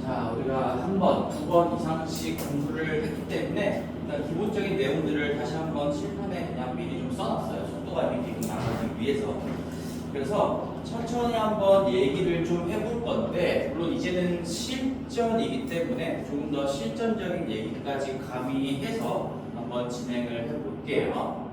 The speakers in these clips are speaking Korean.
자, 우리가 한 번, 두 번 이상씩 공부를 했기 때문에 일단 기본적인 내용들을 다시 한번 실판에 그냥 미리 좀 써놨어요. 속도가 미리 나가기 위해서. 그래서 천천히 한번 얘기를 좀 해볼 건데, 물론 이제는 실전이기 때문에 조금 더 실전적인 얘기까지 가미해서 한번 진행을 해볼게요.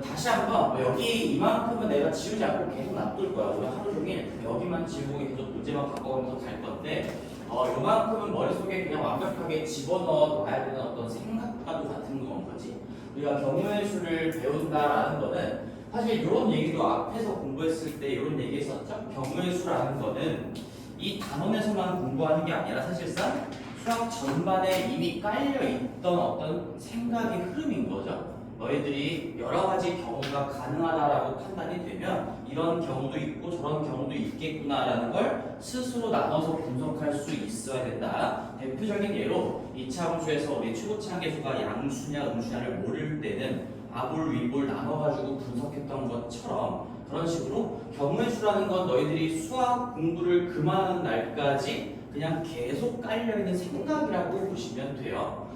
다시 한번 여기 이만큼은 내가 지우지 않고 계속 놔둘 거야. 우리 하루 종일 여기만 지우고 계속 문제만 바꿔가면서 갈 건데 요만큼은 머릿속에 그냥 완벽하게 집어넣어 놔야 되는 어떤 생각과도 같은 건 거지. 우리가 경우의 수를 배운다라는 거는 사실 이런 얘기도 앞에서 공부했을 때 이런 얘기 했었죠. 경우의 수라는 거는 이 단원에서만 공부하는 게 아니라 사실상 수학 전반에 이미 깔려있던 어떤 생각의 흐름인 거죠. 너희들이 여러 가지 경우가 가능하다라고 판단이 되면 이런 경우도 있고 저런 경우도 있겠구나라는 걸 스스로 나눠서 분석할 수 있어야 된다. 대표적인 예로 2차 함수에서 우리 최고치 한계수가 양수냐 음수냐를 모를 때는 아볼, 위볼 나눠가지고 분석했던 것처럼 그런 식으로 경우의 수라는 건 너희들이 수학 공부를 그만하는 날까지 그냥 계속 깔려있는 생각이라고 보시면 돼요.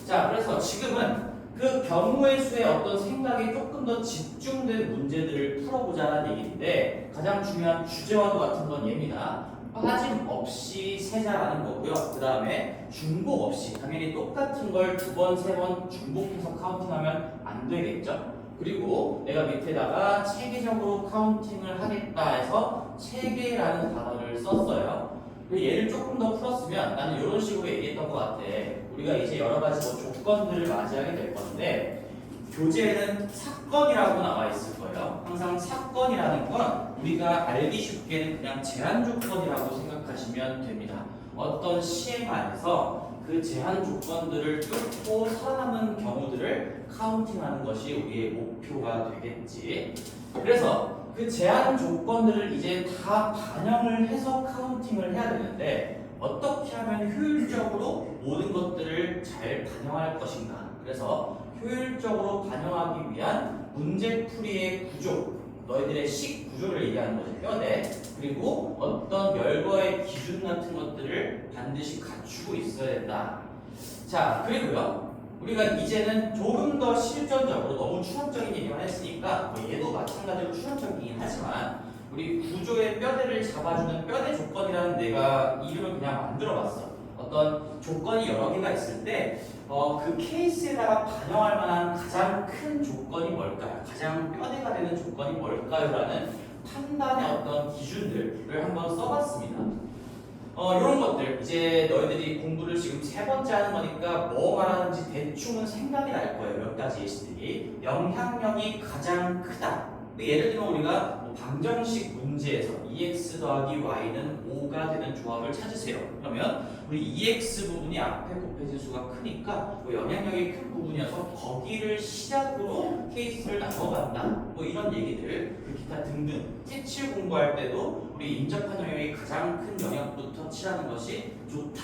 자, 그래서 지금은 그 경우의 수의 어떤 생각이 조금 더 집중된 문제들을 풀어보자는 얘기인데 가장 중요한 주제와도 같은 건 얘입니다. 빠짐없이 세자라는 거고요. 그 다음에 중복 없이 당연히 똑같은 걸 두 번, 세 번 중복해서 카운팅하면 안 되겠죠. 그리고 내가 밑에다가 체계적으로 카운팅을 하겠다 해서 체계라는 단어를 썼어요. 얘를 조금 더 풀었으면 나는 이런 식으로 얘기했던 것 같아. 우리가 이제 여러 가지 조건들을 맞이하게 될 건데 교재에는 사건이라고 나와 있을 거예요. 항상 사건이라는 건 우리가 알기 쉽게는 그냥 제한 조건이라고 생각하시면 됩니다. 어떤 시행 안에서 그 제한 조건들을 뚫고 살아남은 경우들을 카운팅하는 것이 우리의 목표가 되겠지. 그래서 그 제한 조건들을 이제 다 반영을 해서 카운팅을 해야 되는데 어떻게 하면 효율적으로 모든 것들을 잘 반영할 것인가. 그래서 효율적으로 반영하기 위한 문제풀이의 구조, 너희들의 식 구조를 얘기하는 거죠. 뼈대. 그리고 어떤 열거의 기준 같은 것들을 반드시 갖추고 있어야 된다. 자, 그리고요. 우리가 이제는 조금 더 실전적으로 너무 추상적인 얘기만 했으니까 뭐 얘도 마찬가지로 추상적이긴 하지만 우리 구조의 뼈대를 잡아주는 뼈대 조건이라는 내가 이름을 그냥 만들어봤어. 어떤 조건이 여러 개가 있을 때 그 케이스에다가 반영할 만한 가장 큰 조건이 뭘까요? 가장 뼈대가 되는 조건이 뭘까요? 라는 판단의 어떤 기준들을 한번 써봤습니다. 이런 것들 이제 너희들이 공부를 지금 세 번째 하는 거니까 뭐 말하는지 대충은 생각이 날 거예요. 몇 가지 예시들이. 영향력이 가장 크다. 예를 들면 우리가 방정식 문제에서 2x 더하기 y는 5가 되는 조합을 찾으세요. 그러면 우리 2x 부분이 앞에 곱해진 수가 크니까 영향력이 큰 부분이어서 거기를 시작으로 케이스를 나눠간다. 뭐 이런 얘기들, 기타 등등. 색칠 공부할 때도 우리 인접한 영역이 가장 큰 영역부터 칠하는 것이 좋다.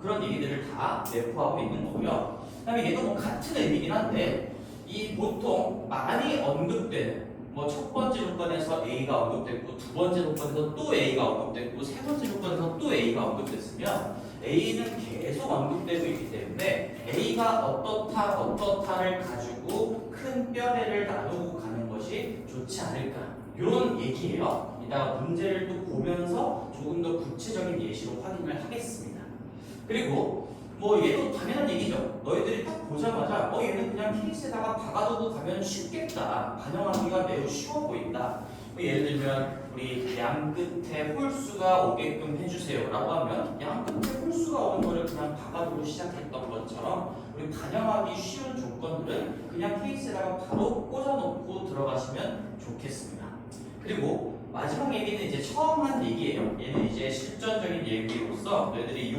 그런 얘기들을 다 내포하고 있는 거고요. 그 다음에 얘도 뭐 같은 의미긴 한데 이 보통 많이 언급되는 뭐 첫 번째 조건에서 A가 언급됐고 두 번째 조건에서 또 A가 언급됐고 세 번째 조건에서 또 A가 언급됐으면 A는 계속 언급되고 있기 때문에 A가 어떻다를 가지고 큰 뼈대를 나누고 가는 것이 좋지 않을까 이런 얘기예요. 이따가 문제를 또 보면서 조금 더 구체적인 예시로 확인을 하겠습니다. 그리고 뭐 얘도 당연한 얘기죠. 너희들이 딱 보자마자 얘는 그냥 케이스에다가 박아두고 가면 쉽겠다. 반영하기가 매우 쉬워 보인다. 예를 들면 우리 양 끝에 홀수가 오게끔 해주세요 라고 하면 양 끝에 홀수가 오는 거를 그냥 박아두고 시작했던 것처럼 우리 반영하기 쉬운 조건들은 그냥 케이스에다가 바로 꽂아놓고 들어가시면 좋겠습니다. 그리고 마지막 얘기는 이제 처음 한 얘기예요. 얘는 이제 실전적인 얘기로서 너희들이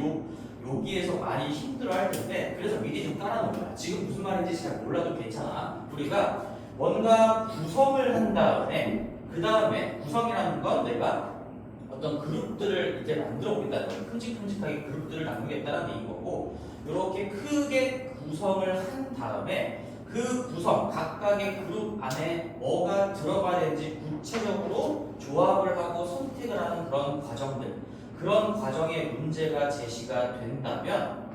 여기에서 많이 힘들어할 텐데 그래서 미리 좀 깔아놓은 거야. 지금 무슨 말인지 잘 몰라도 괜찮아. 우리가 뭔가 구성을 한 다음에 그 다음에 구성이라는 건 내가 어떤 그룹들을 이제 만들어 보겠다는 거예요. 큼직큼직하게 그룹들을 나누겠다는 얘기인 거고 이렇게 크게 구성을 한 다음에 그 구성, 각각의 그룹 안에 뭐가 들어가야 되는지 구체적으로 조합을 하고 선택을 하는 그런 과정들 그런 과정의 문제가 제시가 된다면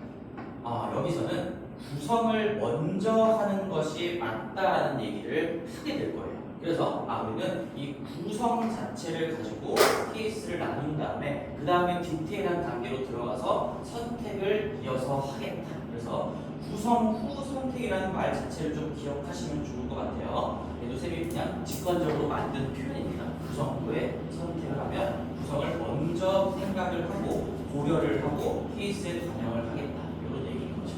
여기서는 구성을 먼저 하는 것이 맞다라는 얘기를 하게 될 거예요. 그래서 우리는 이 구성 자체를 가지고 케이스를 나눈 다음에 그 다음에 디테일한 단계로 들어가서 선택을 이어서 하겠다. 그래서 구성 후 선택이라는 말 자체를 좀 기억하시면 좋을 것 같아요. 얘도 쌤이 그냥 직관적으로 만든 표현입니다. 구성 후에 선택을 하면 구성을 먼저 생각을 하고 고려를 하고 케이스에 반영을 하겠다. 이런 얘기인 거죠.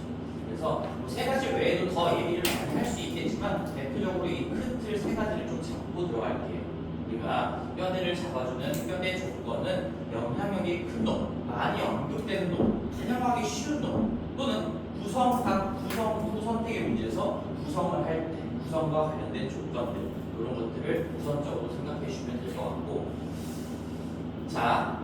그래서 세 가지 외에도 더 얘기를 많이 할 수 있겠지만 대표적으로 이 큰 틀 세 가지를 좀 잡고 들어갈게요. 우리가 뼈대를 잡아주는 뼈대 조건은 영향력이 큰 놈, 많이 언급되는 놈, 반영하기 쉬운 놈, 또는 구성 후 선택의 문제에서 구성을 할 때 구성과 관련된 조건들 이런 것들을 우선적으로 생각해 주시면 될 것 같고, 자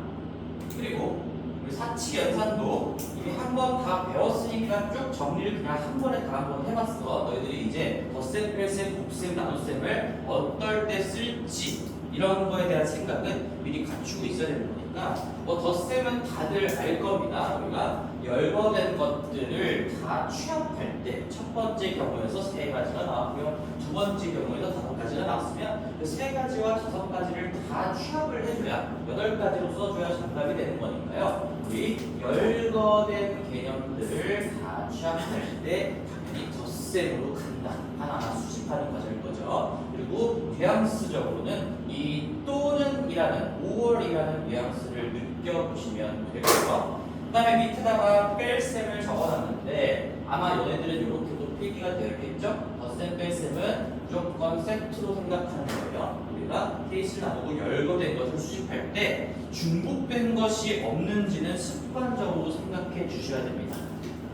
그리고 우리 사칙 연산도 이미 한번 다 배웠으니까 쭉 정리를 그냥 한 번에 다 한번 해봤어. 너희들이 이제 덧셈, 뺄셈, 곱셈, 나눗셈을 어떨 때 쓸지 이런 거에 대한 생각은 미리 갖추고 있어야 되는 거니까 덧셈은 다들 알 겁니다. 우리가 열거된 것들을 다 취합할 때 첫 번째 경우에서 세 가지가 나왔고요. 두 번째 경우에서 다섯 가지가 나왔으면 그 세 가지와 다섯 가지를 다 취합을 해줘야 여덟 가지로 써줘야 정답이 되는 거니까요. 우리 열거된 개념들을 다 취합할 때 당연히 덧셈으로 간다. 하나하나 수집하는 과정일 거죠. 그리고 뉘앙스적으로는 이 또는이라는 5월이라는 뉘앙스를 느껴보시면 되고요. 그 다음에 밑에다가 뺄셈을 적어놨는데 아마 너네들은 이렇게 또 필기가 되겠죠? 덧셈 뺄셈은 무조건 세트로 생각하는 거예요. 우리가 케이스를 나누고 열거된 것을 수집할 때 중복된 것이 없는지는 습관적으로 생각해 주셔야 됩니다.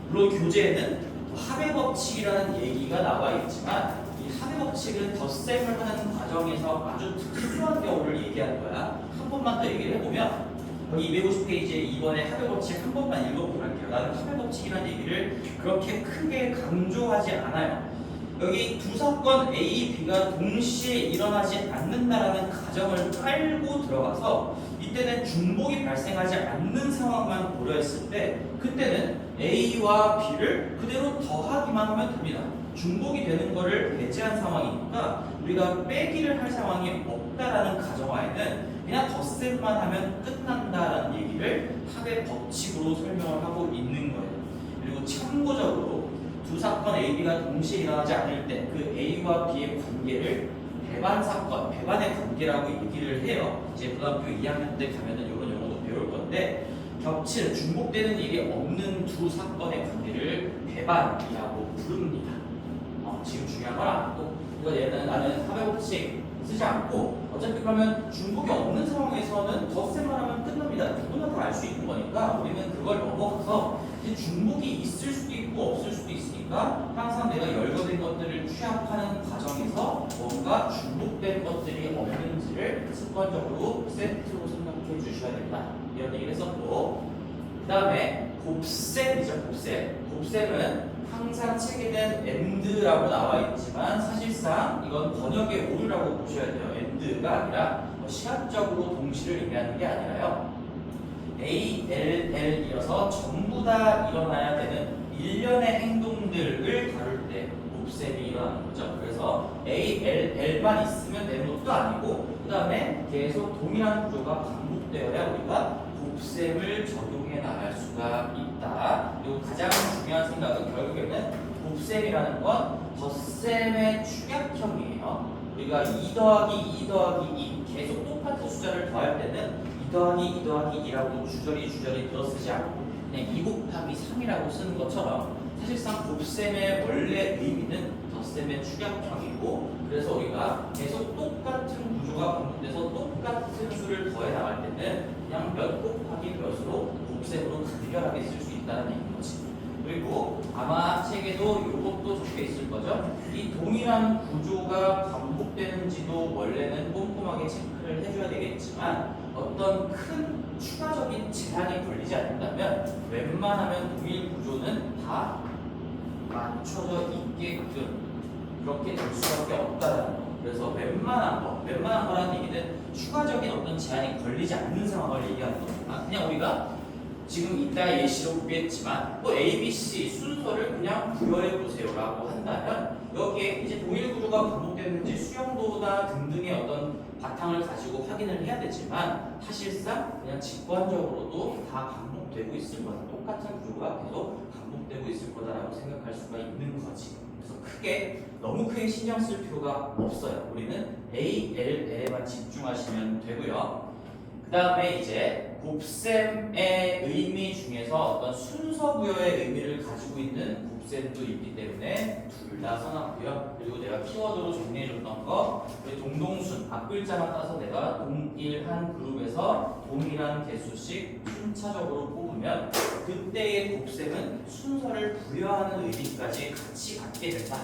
물론 교재에는 합의 법칙이라는 얘기가 나와 있지만 이 합의 법칙은 덧셈을 하는 과정에서 아주 특수한 경우를 얘기하는 거야. 한 번만 더 얘기를 해보면 여기 250페이지에 이번에 합의 법칙 한 번만 읽어보도록 할게요. 나는 합의 법칙이라는 얘기를 그렇게 크게 강조하지 않아요. 여기 두 사건 A, B가 동시에 일어나지 않는다라는 가정을 깔고 들어가서 이때는 중복이 발생하지 않는 상황만 고려했을 때 그때는 A와 B를 그대로 더하기만 하면 됩니다. 중복이 되는 거를 배제한 상황이니까 우리가 빼기를 할 상황이 없다라는 가정하에는 그냥 덧셈만 하면 끝난다라는 얘기를 합의 법칙으로 설명을 하고 있는 거예요. 그리고 참고적으로 두 사건 A, B가 동시에 일어나지 않을 때 그 A와 B의 관계를 배반 사건, 배반의 관계라고 얘기를 해요. 이제 고등학교 2학년 때 가면은 이런 용어도 배울 건데 겹치는 중복되는 일이 없는 두 사건의 관계를 배반이라고 부릅니다. 지금 중요한 건 아니고 이거 얘는 나는 합의 법칙 쓰지 않고 어차피 그러면 중복이 없는 상황에서는 덧셈만 하면 끝납니다. 누구나 다 알 수 있는 거니까 우리는 그걸 넘어가서 이제 중복이 있을 수도 있고 없을 수도 있으니까 항상 내가 열거된 것들을 취합하는 과정에서 뭔가 중복된 것들이 없는지를 습관적으로 세트로 생각해 주셔야 된다. 이런 얘기를 했었고 그 다음에 곱셈이죠. 곱셈은 항상 책에는 and라고 나와 있지만 사실상 이건 번역의 오류라고 보셔야 돼요. and가 아니라 시간적으로 동시를 의미하는 게 아니라요. A, L, L이어서 전부 다 일어나야 되는 일련의 행동들을 다룰 때 곱셈이 일어나는 거죠. 그래서 A, L, L만 있으면 되는 것도 아니고 그 다음에 계속 동일한 구조가 반복되어야 우리가 곱셈을 적용해 나갈 수가 있다. 그리고 가장 중요한 생각은 결국에는 곱셈이라는 건 덧셈의 축약형이에요. 우리가 2 더하기 2 더하기 2 계속 똑같은 숫자를 더할 때는 2 더하기 2 더하기 2라고 주저리 들어쓰지 않고 그냥 2 곱하기 3이라고 쓰는 것처럼 사실상 곱셈의 원래 의미는 덧셈의 축약형이고 그래서 우리가 계속 똑같은 구조가 반복돼서 똑같은 수를 더해 나갈 때는 그냥 몇 곱하기 몇으로 곱셈으로 간결하게 쓸 수 있다는 얘기인 거지. 그리고 아마 책에도 이것도 적혀 있을 거죠. 이 동일한 구조가 반복되는지도 원래는 꼼꼼하게 체크를 해줘야 되겠지만 어떤 큰 추가적인 제한이 걸리지 않는다면 웬만하면 동일 구조는 다 맞춰져 있게끔 그렇게 될 수밖에 없다는 거. 그래서 웬만한 거라는 얘기는 추가적인 어떤 제한이 걸리지 않는 상황을 얘기하는 겁니다. 그냥 우리가 우리가 지금 이따 예시로 보겠지만 뭐 A, B, C 순서를 그냥 부여해 보세요라고 한다면 여기에 이제 동일 구조가 반복되는지 수용도나 등등의 어떤 바탕을 가지고 확인을 해야 되지만 사실상 그냥 직관적으로도 다 반복되고 있을 거다. 똑같은 구조가 계속 반복되고 있을 거다라고 생각할 수가 있는 거지. 그래서 너무 크게 신경 쓸 필요가 없어요. 우리는 A, L, L에만 집중하시면 되고요. 그 다음에 이제 곱셈의 의미 중에서 어떤 순서 부여의 의미를 가지고 있는 곱셈도 있기 때문에 둘 다 써놨고요. 그리고 내가 키워드로 정리해줬던 거 우리 동동순 앞 글자만 따서 내가 동일한 그룹에서 동일한 개수씩 순차적으로 뽑으면 그때의 곱셈은 순서를 부여하는 의미까지 같이 갖게 된다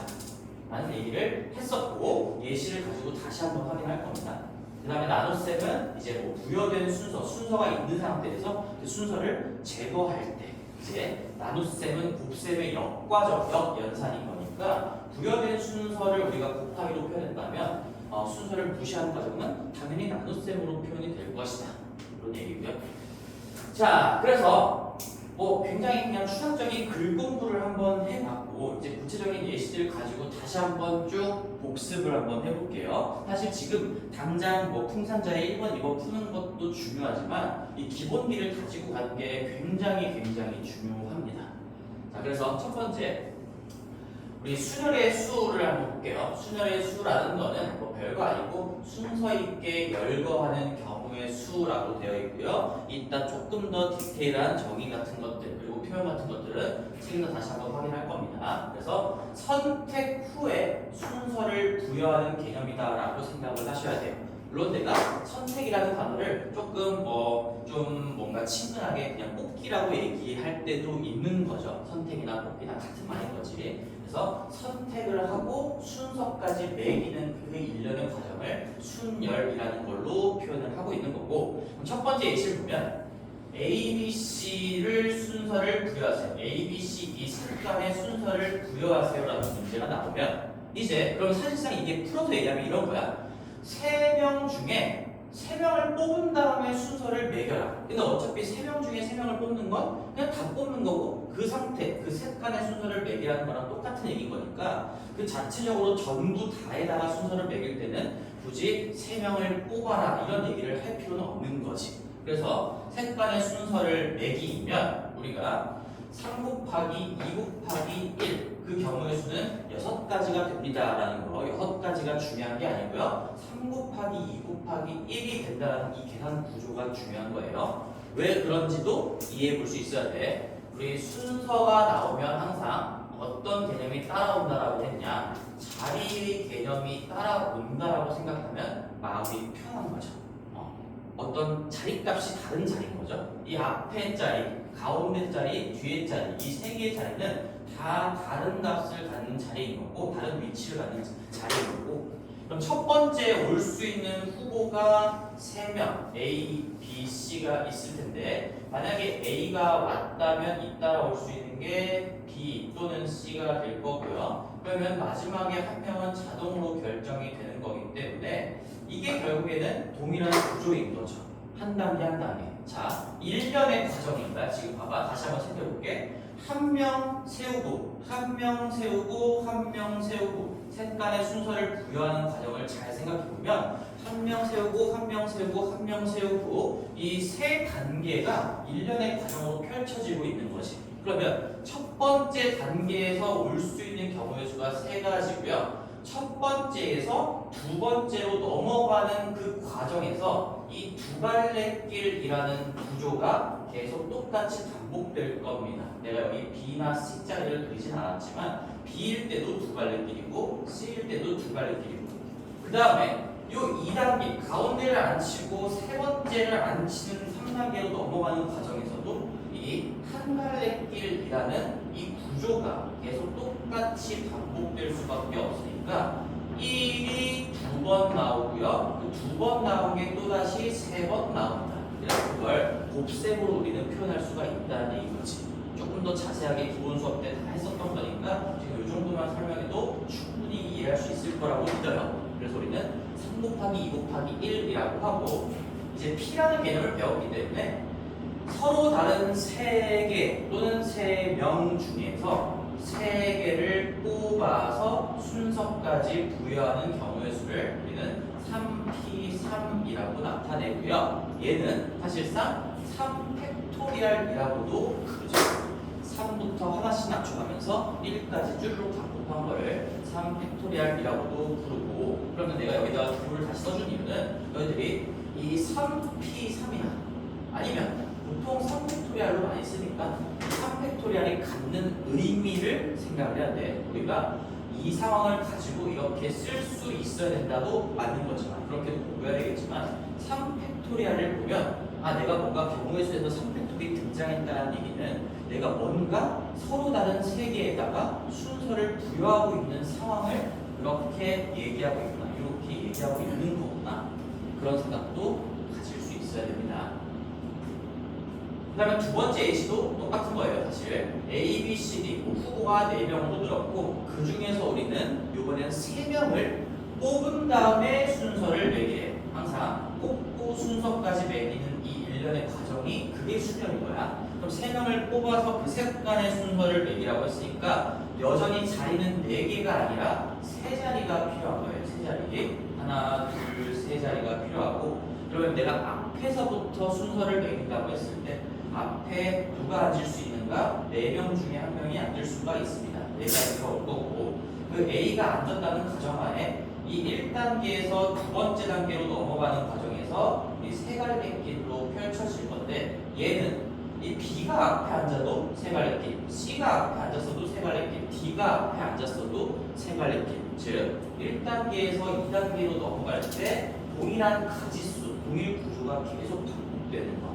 라는 얘기를 했었고 예시를 가지고 다시 한번 확인할 겁니다. 그 다음에 나눗셈은 이제 뭐 부여된 순서가 있는 상태에서 그 순서를 제거할 때 이제 나눗셈은 곱셈의 역연산인 거니까 부여된 순서를 우리가 곱하기로 표현했다면 순서를 무시하는 과정은 당연히 나눗셈으로 표현이 될 것이다. 이런 얘기고요. 자, 그래서 뭐 굉장히 그냥 추상적인 글 공부를 한번 해봤고 이제 구체적인 예시들 가지고 다시 한번 쭉 복습을 한번 해볼게요. 사실 지금 당장 뭐 풍산자의 1번, 2번 푸는 것도 중요하지만 이 기본기를 가지고 가는 게 굉장히 중요합니다. 자, 그래서 첫 번째 우리 순열의 수를 한번 볼게요. 순열의 수라는 거는 뭐 별거 아니고 순서 있게 열거하는 경우의 수라고 되어 있고요. 이따 조금 더 디테일한 정의 같은 것들 그리고 표현 같은 것들은 책에서 다시 한번 확인할 겁니다. 그래서 선택 후에 순서를 부여하는 개념이다라고 생각을 하셔야 돼요. 물론 내가 선택이라는 단어를 조금 좀 뭔가 친근하게 그냥 뽑기라고 얘기할 때도 있는 거죠. 선택이나 뽑기나 같은 말인 거지. 그래서 선택을 하고 순서까지 매기는 그 일련의 과정을 순열이라는 걸로 표현을 하고 있는 거고 첫 번째 예시를 보면 A, B, C를 순서를 부여하세요. A, B, C 이 색감의 순서를 부여하세요라는 문제가 나오면 이제 그럼 사실상 이게 풀어서 얘기하면 이런 거야. 3명 중에 3명을 뽑은 다음에 순서를 매겨라. 근데 어차피 3명 중에 3명을 뽑는 건 그냥 다 뽑는 거고 그 상태, 그 색간의 순서를 매기라는 거랑 똑같은 얘기인 거니까 그 자체적으로 전부 다에다가 순서를 매길 때는 굳이 3명을 뽑아라 이런 얘기를 할 필요는 없는 거지. 그래서 색간의 순서를 매기면 우리가 3 곱하기 2 곱하기 1 그 경우의 수는 6가지가 됩니다 라는 거 6가지가 중요한 게 아니고요 3 곱하기 2 곱하기 1이 된다는 이 계산 구조가 중요한 거예요. 왜 그런지도 이해해 볼 수 있어야 돼. 우리 순서가 나오면 항상 어떤 개념이 따라온다라고 했냐 자리의 개념이 따라온다라고 생각하면 마음이 편한 거죠. 어떤 자리값이 다른 자리인 거죠. 이 앞에 자리, 가운데 자리, 뒤에 자리 이 세 개의 자리는 다 다른 값을 갖는 자리인 거고 다른 위치를 갖는 자리인 거고 그럼 첫 번째 올 수 있는 후보가 3명 A, B, C가 있을 텐데 만약에 A가 왔다면 잇따라 올 수 있는 게 B 또는 C가 될 거고요. 그러면 마지막에 한 명은 자동으로 결정이 되는 거기 때문에 이게 결국에는 동일한 구조인 거죠. 한 단계 한 단계. 자, 일련의 과정입니다. 지금 봐봐. 다시 한번 챙겨볼게. 한 명 세우고, 한 명 세우고, 한 명 세우고 색간의 순서를 부여하는 과정을 잘 생각해보면 한 명 세우고, 한 명 세우고, 한 명 세우고 이 세 단계가 일련의 과정으로 펼쳐지고 있는 거지. 그러면 첫 번째 단계에서 올 수 있는 경우의 수가 3가지고요. 첫 번째에서 두 번째로 넘어가는 그 과정에서 이 두 갈래 길이라는 구조가 계속 똑같이 반복될 겁니다. 내가 여기 B나 C 자리를 그리진 않았지만 B일 때도 두 갈래 길이고 C일 때도 두 갈래 길이고 그 다음에 요 2단계 가운데를 안 치고 세 번째를 안 치는 3단계로 넘어가는 과정에서도 이 한 갈래 길이라는 이 구조가 계속 똑같이 반복될 수밖에 없으니까 1이 2번 나오고요. 그 2번 나온 게 또다시 3번 나온다. 그래서 그걸 곱셈으로 우리는 표현할 수가 있다는 얘기지. 조금 더 자세하게 기본 수업 때 다 했었던 거니까 지금 이 정도만 설명해도 충분히 이해할 수 있을 거라고 믿어요. 그래서 우리는 3 곱하기 2 곱하기 1이라고 하고 이제 P라는 개념을 배웠기 때문에 서로 다른 세 개 또는 세 명 중에서 세 개를 뽑아서 순서까지 부여하는 경우의 수를 우리는 3p3이라고 나타내고요. 얘는 사실상 3팩토리얼이라고도 부르죠. 3부터 하나씩 낮춰가면서 1까지 쭈르륵 다 곱한 거를 3팩토리얼이라고도 부르고, 그러면 내가 여기다가 기호를 다시 써준 이유는 너희들이 이 3p3이나 아니면 보통 3팩토리얼로 많이 쓰니까 3팩토리얼이 갖는 의미를 생각을 해야 돼. 우리가 이 상황을 가지고 이렇게 쓸 수 있어야 된다도 맞는 거지만, 그렇게도 공부해야 되겠지만 3팩토리얼을 보면 내가 뭔가 경우의 수에서 3팩토리 등장했다는 얘기는 내가 뭔가 서로 다른 세 개에다가 순서를 부여하고 있는 상황을 이렇게 얘기하고 있구나, 이렇게 얘기하고 있는 거구나, 그런 생각도 가질 수 있어야 됩니다. 그 다음에 두 번째 예시도 똑같은 거예요. 사실 A, B, C, D 후보가 4명으로 늘었고 그 중에서 우리는 이번에는 3명을 뽑은 다음에 순서를 매기래. 항상 뽑고 순서까지 매기는 이 일련의 과정이 그게 수련인 거야. 그럼 3명을 뽑아서 그 색간의 순서를 매기라고 했으니까 여전히 자리는 4개가 아니라 3자리가 필요한 거예요. 3자리. 하나, 둘, 3자리가 필요하고, 그러면 내가 앞에서부터 순서를 매긴다고 했을 때 앞에 누가 앉을 수 있는가? 4명 중에 1명이 앉을 수가 있습니다. 4자리가 올 거고, 그 A가 앉았다는 가정하에 이 1단계에서 두 번째 단계로 넘어가는 과정에서 이 세갈래길로 펼쳐질 건데, 얘는 이 B가 앞에 앉아도 세갈래길, C가 앞에 앉았어도 세갈래길, D가 앞에 앉았어도 세갈래길. 즉 1단계에서 2단계로 넘어갈 때 동일한 가지수, 동일 구조가 계속 반복되는 거.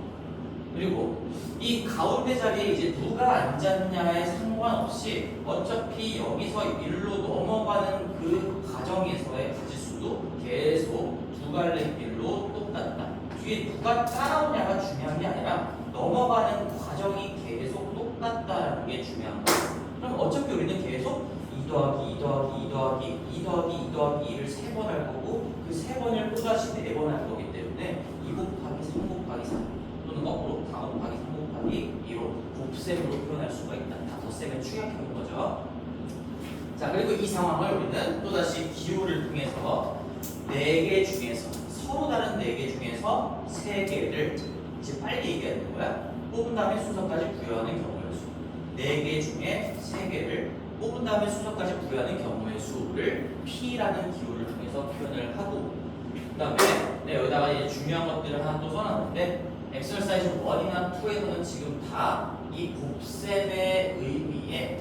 그리고 이 가운데 자리에 이제 누가 앉았냐에 상관없이 어차피 여기서 일로 넘어가는 그 과정에서의 가지수도 계속 두 갈래 길로 똑같다. 뒤에 누가 따라오냐가 중요한 게 아니라 넘어가는 과정이 계속 똑같다는 게 중요한 거예요. 그럼 어차피 우리는 계속 2 더하기 2 더하기 2 더하기 2 더하기 2 더하기 2를 3번 할 거고, 그 3번을 또다시 4번 할 거기 때문에 2 곱하기 3 곱하기 3 또는 거꾸로 4 곱하기 3 곱하기 2로 곱셈으로 표현할 수가 있다. 다 덧셈에 축약하는 거죠. 자, 그리고 이 상황을 우리는 또다시 기호를 통해서 4개 중에서, 서로 다른 4개 중에서 3개를 이제 빨리 얘기하는 거야. 뽑은 다음에 순서까지 부여하는 경우의 수. 4개 중에 3개를 뽑은 다음에 순서까지 부여하는 경우의 수를 P라는 기호를 통해서 표현을 하고, 그 다음에 여기다가 이제 중요한 것들을 하나 또 써놨는데, 엑서사이즈 1이나 2에서는 지금 다 이 곱셈의 의미에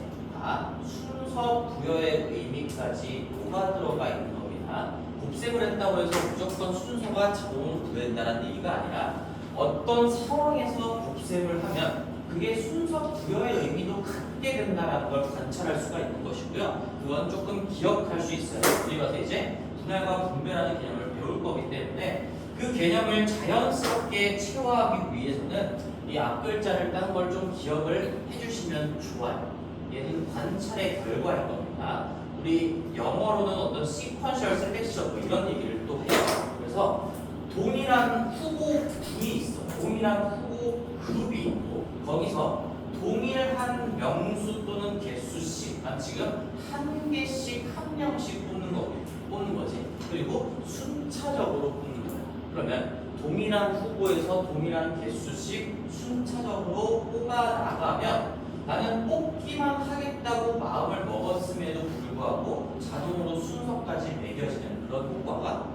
순서 부여의 의미까지 녹아 들어가 있는 겁니다. 곱셈을 했다고 해서 무조건 순서가 자동으로 부여된다는 얘기가 아니라 어떤 상황에서 곱셈을 하면 그게 순서 부여의 의미도 갖게 된다는 걸 관찰할 수가 있는 것이고요. 그건 조금 기억할 수 있어요. 우리 가서 이제 분할과 분배라는 개념을 배울 거기 때문에 그 개념을 자연스럽게 체화하기 위해서는 이 앞글자를 딴 걸 좀 기억을 해주시면 좋아요. 얘는 관찰의 결과인 겁니다. 우리 영어로는 어떤 시퀀셜 셀렉션 뭐 이런 얘기를 또 해요. 그래서 동일한 후보 군이 있어. 동일한 후보 그룹이 있고, 거기서 동일한 명수 또는 개수씩, 지금 한 개씩 한 명씩 뽑는 거지. 그리고 순차적으로 뽑는 거야. 그러면 동일한 후보에서 동일한 개수씩 순차적으로 뽑아 나가면 나는 뽑기만 하겠다고 마음을 먹었음에도 불구하고 자동으로 순서까지 매겨지는 그런 효과가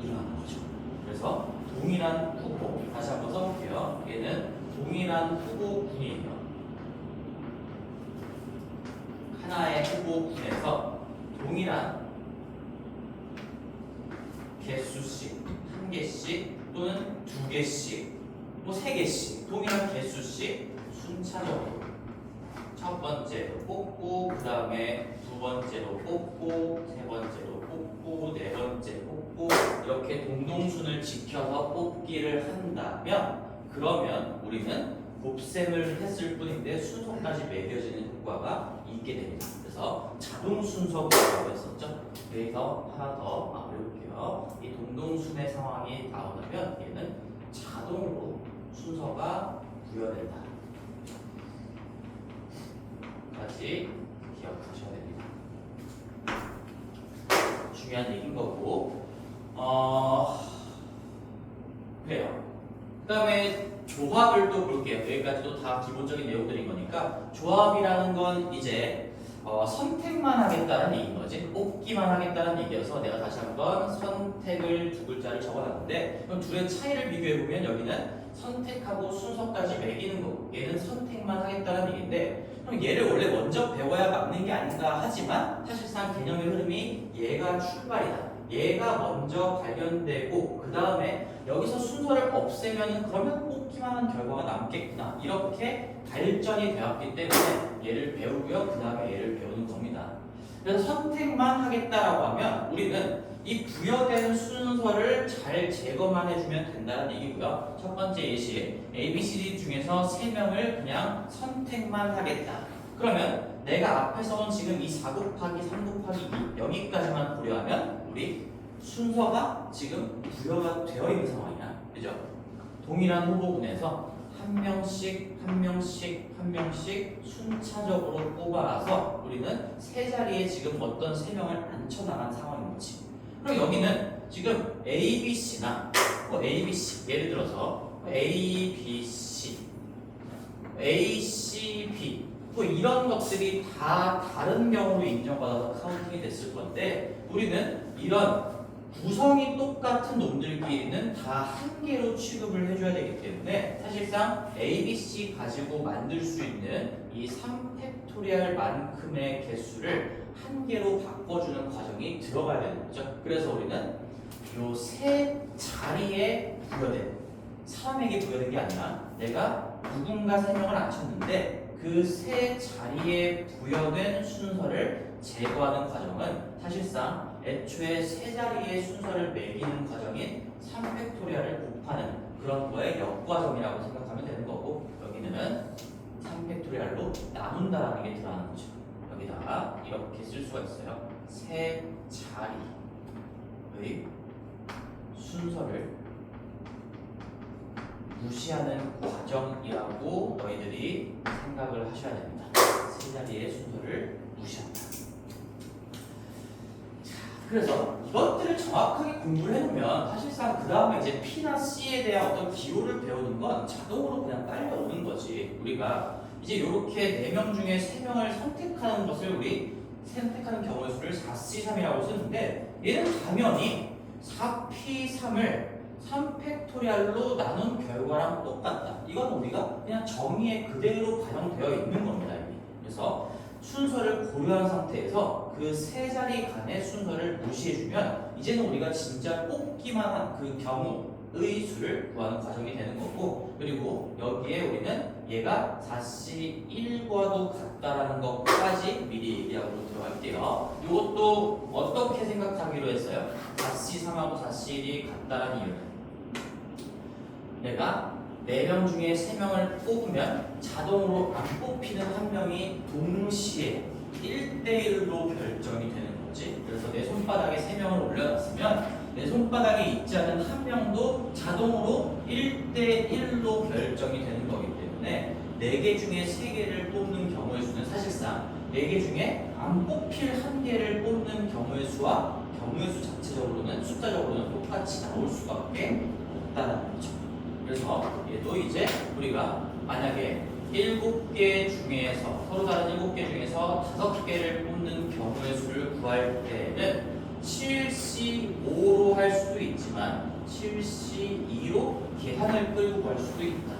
일어나는 거죠. 그래서 동일한 후보, 다시 한번 써볼게요. 얘는 동일한 후보군이에요. 하나의 후보군에서 동일한 개수씩, 한 개씩 또는 2개씩, 뭐 3개씩, 동일한 개수씩 순차적으로 첫 번째로 뽑고, 그 다음에 두 번째로 뽑고, 세 번째로 뽑고, 네 번째 뽑고, 이렇게 동동순을 지켜서 뽑기를 한다면, 그러면 우리는 곱셈을 했을 뿐인데 순서까지 매겨지는 효과가 있게 됩니다. 그래서 자동 순서라고 했었죠. 그래서 하나 더 외울게요. 이 동동순의 상황이 나오려면 얘는 자동으로 순서가 부여된다. 까지 기억하셔야 됩니다. 중요한 얘기인 거고, 그래요. 그 다음에 조합을 또 볼게요. 여기까지도 다 기본적인 내용들인 거니까 조합이라는 건 이제 선택만 하겠다는 얘기인 거지. 뽑기만 하겠다는 얘기여서 내가 다시 한번 선택을 두 글자를 적어놨는데, 그럼 둘의 차이를 비교해보면 여기는 선택하고 순서까지 매기는 거고 얘는 선택만 하겠다는 얘기인데, 그럼 얘를 원래 먼저 배워야 맞는 게 아닌가 하지만 사실상 개념의 흐름이 얘가 출발이다. 얘가 먼저 발견되고 그 다음에 여기서 순서를 없애면 그러면 뽑기만 한 결과가 남겠구나, 이렇게 발전이 되었기 때문에 얘를 배우고요. 그 다음에 얘를 배우는 겁니다. 그래서 선택만 하겠다라고 하면 우리는 이 부여된 순서를 잘 제거만 해주면 된다는 얘기고요. 첫 번째 예시 A, B, C, D 중에서 3명을 그냥 선택만 하겠다. 그러면 내가 앞에서 지금 이 4 곱하기 3 곱하기 2 여기까지만 고려하면 우리 순서가 지금 부여가 되어 있는 상황이야. 그죠? 동일한 후보군에서 한 명씩 한 명씩 한 명씩 순차적으로 뽑아서 우리는 세 자리에 지금 어떤 3명을 앉혀나간 상황인 거지. 그럼 여기는 지금 A, B, C나 A, B, C, 예를 들어서 A, B, C, A, C, B 또 이런 것들이 다 다른 경우로 인정받아서 카운팅이 됐을 건데, 우리는 이런 구성이 똑같은 놈들끼리는 다 한 개로 취급을 해줘야 되기 때문에 사실상 A, B, C 가지고 만들 수 있는 이 3팩토리얼만큼의 개수를 한 개로 바꿔주는 과정이 들어가야 되는 거죠. 그래서 우리는 요 세 자리에 부여된, 사람에게 부여된 게 아니라 내가 누군가 3명을 앉혔는데 그 세 자리에 부여된 순서를 제거하는 과정은 사실상 애초에 세 자리의 순서를 매기는 과정인 3팩토리얼을 곱하는 그런 거의 역과정이라고 생각하면 되는 거고, 여기는 3팩토리얼로 나눈다라는 게 들어가는 거죠. 여기다가 이렇게 쓸 수가 있어요. 세 자리의 순서를 무시하는 과정이라고 너희들이 생각을 하셔야 됩니다. 세 자리의 순서를 무시한다. 그래서 이것들을 정확하게 공부를 해놓으면 사실상 그 다음에 이제 P나 C에 대한 어떤 기호를 배우는 건 자동으로 그냥 딸려오는 거지. 우리가 이제 이렇게 4명 중에 3명을 선택하는 것을 우리 선택하는 경우의 수를 4C3이라고 쓰는데, 얘는 당연히 4P3을 3팩토리얼로 나눈 결과랑 똑같다. 이건 우리가 그냥 정의에 그대로 반영되어 있는 겁니다. 이미. 그래서 순서를 고려한 상태에서 그 세 자리 간의 순서를 무시해주면 이제는 우리가 진짜 뽑기만 한 그 경우의 수를 구하는 과정이 되는 거고, 그리고 여기에 우리는 얘가 4C1과도 같다라는 것까지 미리 얘기하고 들어갈게요. 이것도 어떻게 생각하기로 했어요? 4C3하고 4C1이 같다라는 이유는 내가 4명 중에 3명을 뽑으면 자동으로 안 뽑히는 한 명이 동시에 1대1로 결정이 되는 거지. 그래서 내 손바닥에 3명을 올려놨으면 내 손바닥에 있지 않은 한 명도 자동으로 1대1로 결정이 되는 거기 때문에 4개 중에 3개를 뽑는 경우의 수는 사실상 4개 중에 안 뽑힐 1개를 뽑는 경우의 수와 경우의 수 자체적으로는 숫자적으로는 똑같이 나올 수밖에 없다는 거죠. 그래서 얘도 이제 우리가 만약에 7개 중에서 서로 다른 7개 중에서 5개를 뽑는 경우의 수를 구할 때는 7C5로 할 수도 있지만 7C2로 계산을 끌고 갈 수도 있다.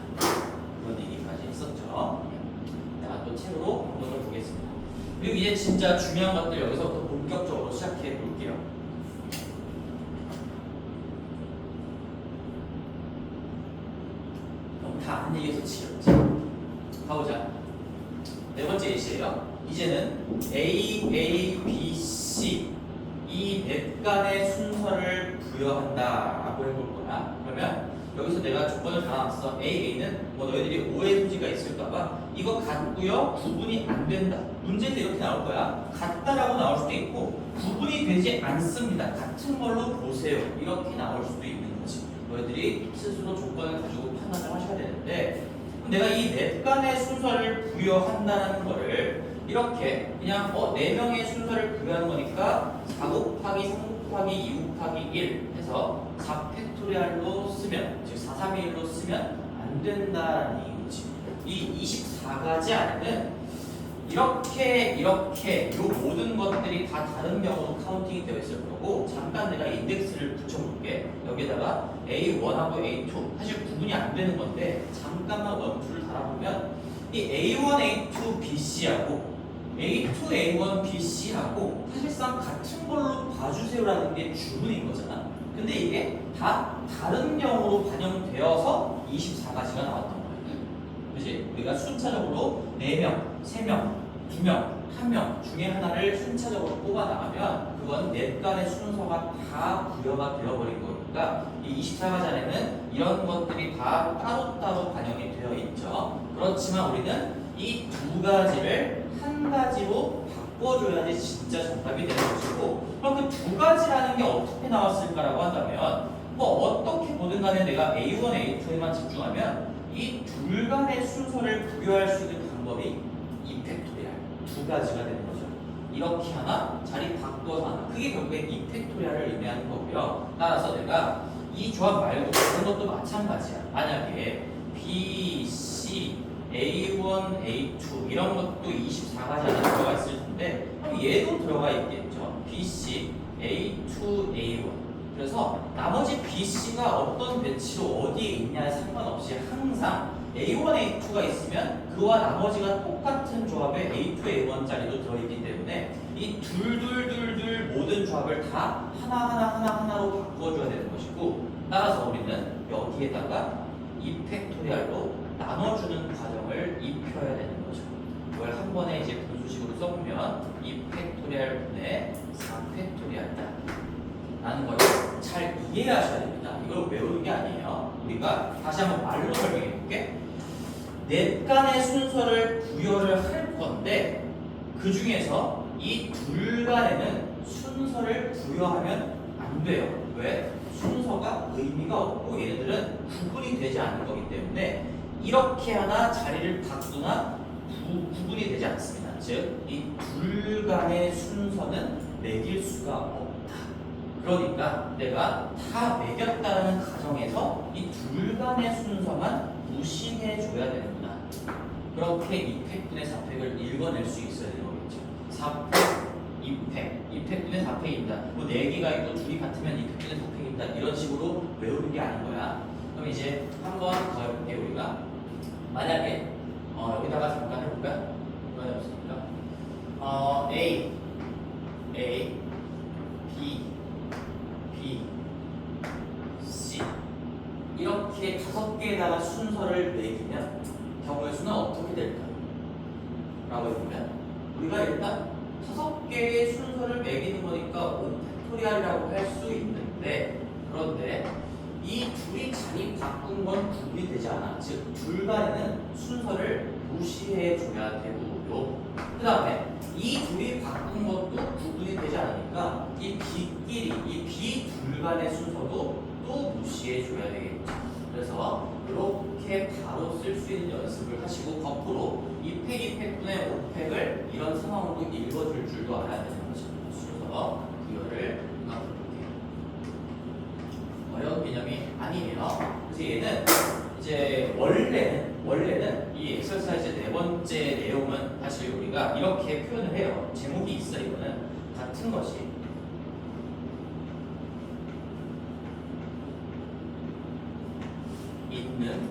그런 얘기까지 했었죠. 자, 또 책으로 한번 보겠습니다. 그리고 이제 진짜 중요한 것들 여기서부터 본격적으로 시작해 볼게요. 다 아는 얘기에서 지렸지. 가보자. 네 번째 예시예요. 이제는 A, B, C 이 몇 간의 순서를 부여한다라고 해볼 거야. 그러면 여기서 내가 조건을 다 놨어. A는 뭐 너희들이 오해 소지가 있을까봐 이거 같고요, 구분이 안 된다. 문제도 이렇게 나올 거야. 같다라고 나올 수도 있고 구분이 되지 않습니다. 같은 걸로 보세요. 이렇게 나올 수도 있는 거지. 너희들이 스스로 조건을 가지고 판단을 하셔야 되는데, 내가 이 넷 간의 순서를 부여한다는 거를 이렇게 그냥 4명의 순서를 부여하는 거니까 4 곱하기 3 곱하기 2 곱하기 1 해서 4팩토리얼로 쓰면 즉 4, 3, 1로 쓰면 안 된다는 얘기지. 이 24가지 안에는 이렇게 요 모든 것들이 다 다른 경우로 카운팅이 되어 있을 거고 잠깐 내가 인덱스를 붙여볼게. 여기다가 A1하고 A2 사실 구분이 안 되는 건데 잠깐만 원투를 달아보면 이 A1, A2, BC하고 A2, A1, BC하고 사실상 같은 걸로 봐주세요라는 게 주문인 거잖아. 근데 이게 다 다른 경우로 반영되어서 24가지가 나왔던 거야. 그치? 우리가 순차적으로 4명, 3명, 2명, 1명 중에 하나를 순차적으로 뽑아 나가면 그건 넷 간의 순서가 다 부여가 되어버린 거니까 이 24가지 안에는 이런 것들이 다 따로따로 반영이 되어 있죠. 그렇지만 우리는 이 두 가지를 한 가지로 바꿔줘야지 진짜 정답이 되는 것이고 그럼 그 두 가지라는 게 어떻게 나왔을까라고 한다면 뭐 어떻게 보든 간에 내가 A1, A2에만 집중하면 이 둘 간의 순서를 부여할 수 있는 방법이 2팩토리얼 두 가지가 되는 거죠. 이렇게 하나, 자리 바꿔서 하나. 그게 결국에 2팩토리얼을 의미하는 거고요. 따라서 내가 이 조합 말고 다른 것도 마찬가지야. 만약에 B, C, A1, A2 이런 것도 24가지 안에 들어가 있을 텐데 그럼 얘도 들어가 있겠죠. B, C, A2, A1 그래서 나머지 BC가 어떤 배치로 어디에 있냐에 상관없이 항상 A1, A2가 있으면 그와 나머지가 똑같은 조합에 A2, A1짜리도 들어있기 때문에 이 둘 모든 조합을 다 하나로 바꿔줘야 되는 것이고 따라서 우리는 여기에다가 2팩토리얼로 나눠주는 과정을 입혀야 되는 거죠. 이걸 한 번에 이제 분수식으로 써보면 2팩토리얼 분의 4팩토리얼이다 라는 걸 잘 이해하셔야 됩니다. 이걸 외우는 게 아니에요. 우리가 다시 한번 말로 설명해 볼게. 넷 간의 순서를 부여를 할 건데 그 중에서 이 둘 간에는 순서를 부여하면 안 돼요. 왜? 순서가 의미가 없고 얘네들은 구분이 되지 않는 거기 때문에 이렇게 하나 자리를 바꾸나 구분이 되지 않습니다. 즉, 이 둘 간의 순서는 매길 수가 없다. 그러니까 내가 다 매겼다는 가정에서 이 둘 간의 순서만 무시해 줘야 되는구나. 그렇게 2팩분의 4팩을 읽어낼 수 있어야 되는 거겠죠. 4팩, 2팩, 2팩분의 4팩입니다. 뭐 4개가 있고 둘이 같으면 2팩분의 4팩입니다. 이런 식으로 외우는 게 아닌 거야. 그럼 이제 한 번 더 해볼게 우리가. 만약에 여기다가 잠깐 해볼까요? 이거 없으니까 A, B, C 이렇게 5개에다가 순서를 매기면 경우의 수는 어떻게 될까요? 라고 해보면 우리가 일단 5개의 순서를 매기는 거니까 5팩토리얼이라고 할 수 있는데 그런데 이 둘이 자리 바꾼 건 구분이 되지 않아. 즉, 둘 간에는 순서를 무시해 줘야 되고요. 그 다음에 이 둘이 바꾼 것도 구분이 되지 않으니까 이 B끼리, 이 B 둘 간의 순서도 또 무시해 줘야 되겠죠. 그래서 이렇게 바로 쓸 수 있는 연습을 하시고 거꾸로 2팩, 2팩분의 5팩을 이런 상황으로 읽어줄 줄도 알아야 되는 거죠. 그래서 이거를 어려운 개념이 아니에요. 그래서 얘는 이제 원래는 이 엑서사이즈 네 번째 내용은 사실 우리가 이렇게 표현을 해요. 제목이 있어. 이거는 같은 것이 있는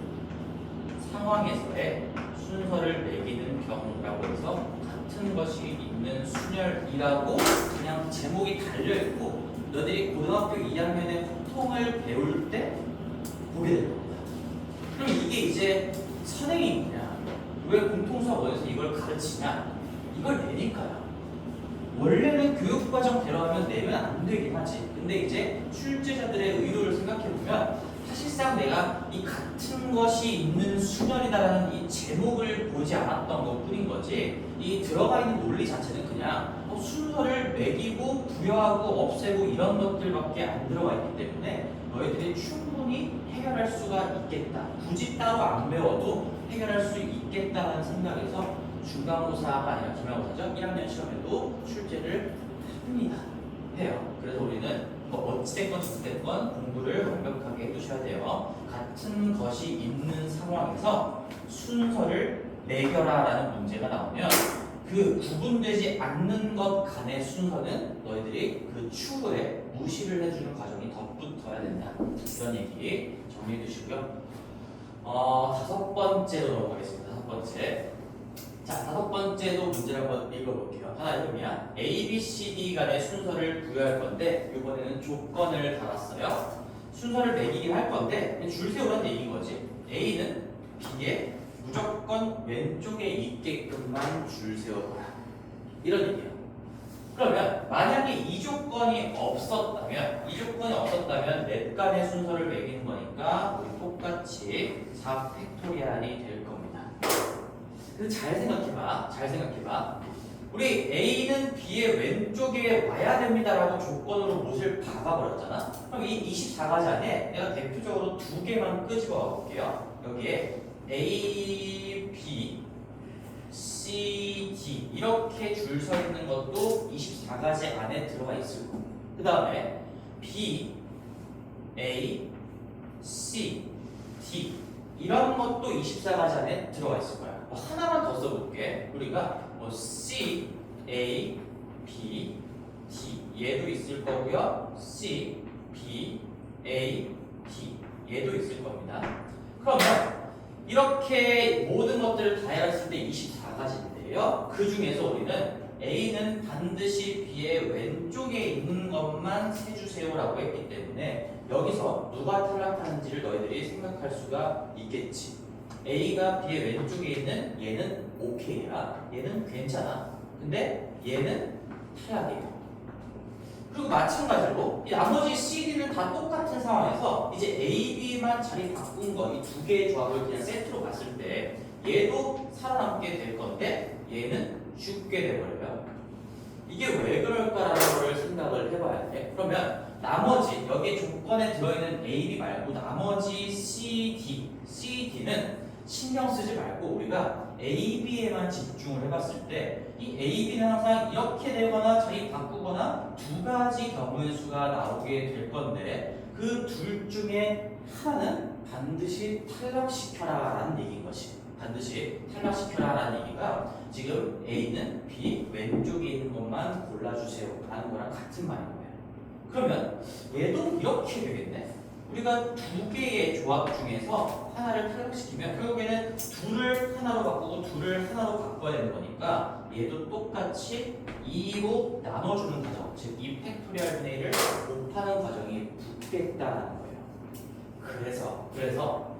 상황에서의 순서를 매기는 경우라고 해서 같은 것이 있는 순열이라고 그냥 제목이 달려있고 너희들이 고등학교 2학년의 통을 배울 때 보게 될 겁니다. 그럼 이게 이제 선행이냐? 왜 공통수학원에서 이걸 가르치냐? 이걸 내니까요. 원래는 교육과정대로 하면 내면 안 되긴 하지. 근데 이제 출제자들의 의도를 생각해보면 사실상 내가 이 같은 것이 있는 순열이다라는 이 제목을 보지 않았던 것 뿐인 거지 이 들어가 있는 논리 자체는 그냥 순서를 매기고 부여하고 없애고 이런 것들밖에 안 들어가 있기 때문에 너희들이 충분히 해결할 수가 있겠다. 굳이 따로 안 배워도 해결할 수 있겠다는 생각에서 중간고사가 아니라 기말고사죠. 1학년 시험에도 출제를 합니다. 해요. 그래서 우리는 뭐 어찌됐건 저찌됐건 공부를 완벽하게 해두셔야 돼요. 같은 것이 있는 상황에서 순서를 매겨라라는 문제가 나오면 그 구분되지 않는 것 간의 순서는 너희들이 그 추후에 무시를 해주는 과정이 덧붙어야 된다. 이런 얘기 정리해 두시고요. 다섯 번째로 넘어가겠습니다. 다섯 번째. 자, 다섯 번째도 문제를 한번 읽어볼게요. 하나 읽으면 A, B, C, D 간의 순서를 부여할 건데 이번에는 조건을 달았어요. 순서를 매기긴 할 건데 줄 세우라는 얘기인 거지. A는 B에 무조건 왼쪽에 있게끔만 줄 세워라. 이런 얘기예요. 그러면 만약에 이 조건이 없었다면 넷 간의 순서를 매기는 거니까 우리 똑같이 4팩토리알이 될 겁니다. 그래서 잘 생각해봐. 우리 A는 B의 왼쪽에 와야 됩니다라고 조건으로 못을 박아버렸잖아. 그럼 이 24가지 안에 내가 대표적으로 두 개만 끄집어 볼게요. 여기에 A, B, C, D 이렇게 줄 서 있는 것도 24가지 안에 들어가 있을 거고, 그 다음에 B, A, C, D 이런 것도 24가지 안에 들어가 있을 거야. 하나만 더 써볼게. 우리가 C, A, B, D 얘도 있을 거고요. C, B, A, D 얘도 있을 겁니다. 그러면 이렇게 모든 것들을 다 해봤을 때 24가지인데요. 그 중에서 우리는 A는 반드시 B의 왼쪽에 있는 것만 세주세요라고 했기 때문에 여기서 누가 탈락하는지를 너희들이 생각할 수가 있겠지. A가 B의 왼쪽에 있는 얘는 오케이야. 얘는 괜찮아. 근데 얘는 탈락이에요. 그리고 마찬가지로 이 나머지 C, D는 다 똑같은 상황에서 이제 A, B만 자리 바꾼 거 이 두 개의 조합을 그냥 세트로 봤을 때 얘도 살아남게 될 건데 얘는 죽게 돼버려요. 이게 왜 그럴까라는 걸 생각을 해봐야 돼. 그러면 나머지 여기 조건에 들어있는 A, B 말고 나머지 C, D는 신경 쓰지 말고 우리가 A, B에만 집중을 해봤을 때 이 A, B는 항상 이렇게 되거나 자리 바꾸거나 두 가지 경우의 수가 나오게 될 건데 그 둘 중에 하나는 반드시 탈락시켜라라는 얘기인 것이. 반드시 탈락시켜라라는 얘기가 지금 A는 B 왼쪽에 있는 것만 골라주세요 라는 거랑 같은 말인 거예요. 그러면 얘도 이렇게 되겠네. 우리가 두 개의 조합 중에서 하나를 탈락시키면 결국에는 둘을 하나로 바꾸고 둘을 하나로 바꿔야 되는 거니까 얘도 똑같이 2로 나눠주는 과정, 즉 2팩토리얼 분의 1을 곱하는 과정이 붙겠다는 거예요. 그래서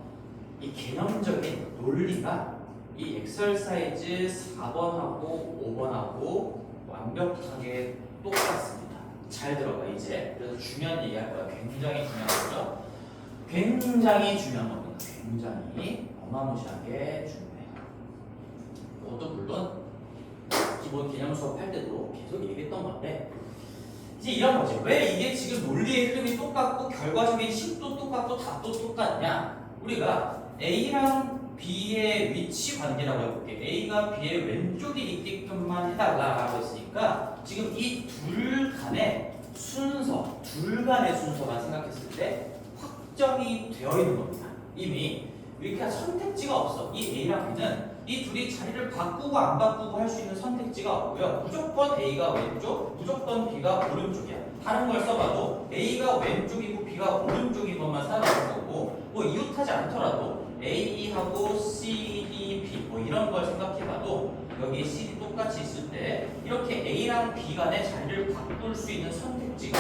이 개념적인 논리가 이 엑설사이즈 4번하고 5번하고 완벽하게 똑같습니다. 잘 들어봐 이제. 그래서 중요한 얘기 할 거야. 굉장히 중요한 거죠. 굉장히 중요한 겁니다. 굉장히 어마무시하게 중요해요. 이것도 물론 기본 개념 수업할 때도 계속 얘기했던 건데 이제 이런 거지. 왜 이게 지금 논리의 흐름이 똑같고 결과적인 식도 똑같고 답도 똑같냐? 우리가 A랑 B의 위치 관계라고 해볼게. A가 B의 왼쪽에 있게끔만 해달라고 했으니까 지금 이 둘 간의 순서, 둘 간의 순서만 생각했을 때 확정이 되어 있는 겁니다. 이미 이렇게 선택지가 없어. 이 A랑 B는 이 둘이 자리를 바꾸고 안 바꾸고 할 수 있는 선택지가 없고요. 무조건 A가 왼쪽, 무조건 B가 오른쪽이야. 다른 걸 써봐도 A가 왼쪽이고 B가 오른쪽인 것만 살아남는 거고 뭐 이웃하지 않더라도 A하고 C, D, B 뭐 이런 걸 생각해봐도 여기 C, D 똑같이 있을 때 이렇게 A랑 B 간의 자리를 바꿀 수 있는 선택지가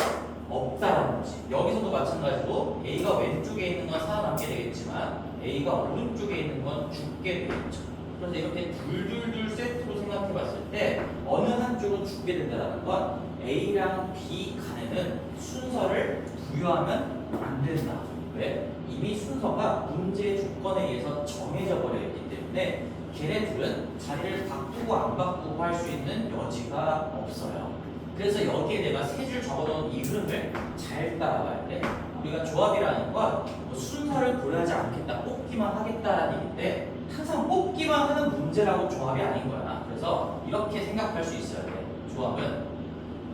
없다라는 거지. 여기서도 마찬가지로 A가 왼쪽에 있는 건 살아남게 되겠지만 A가 오른쪽에 있는 건 죽게 되겠죠. 그런데 이렇게 둘둘둘 세트로 생각해 봤을 때 어느 한쪽은 죽게 된다는 건 A랑 B 간에는 순서를 부여하면 안 된다. 왜? 이미 순서가 문제 조건에 의해서 정해져 버려 있기 때문에 걔네들은 자리를 바꾸고 안 바꾸고 할 수 있는 여지가 없어요. 그래서 여기에 내가 세 줄 적어놓은 이 흐름을 잘 따라가야 돼. 우리가 조합이라는 건 뭐 순서를 고려하지 않겠다, 뽑기만 하겠다라는 얘기인데 항상 뽑기만 하는 문제라고 조합이 아닌 거야. 그래서 이렇게 생각할 수 있어야 돼. 조합은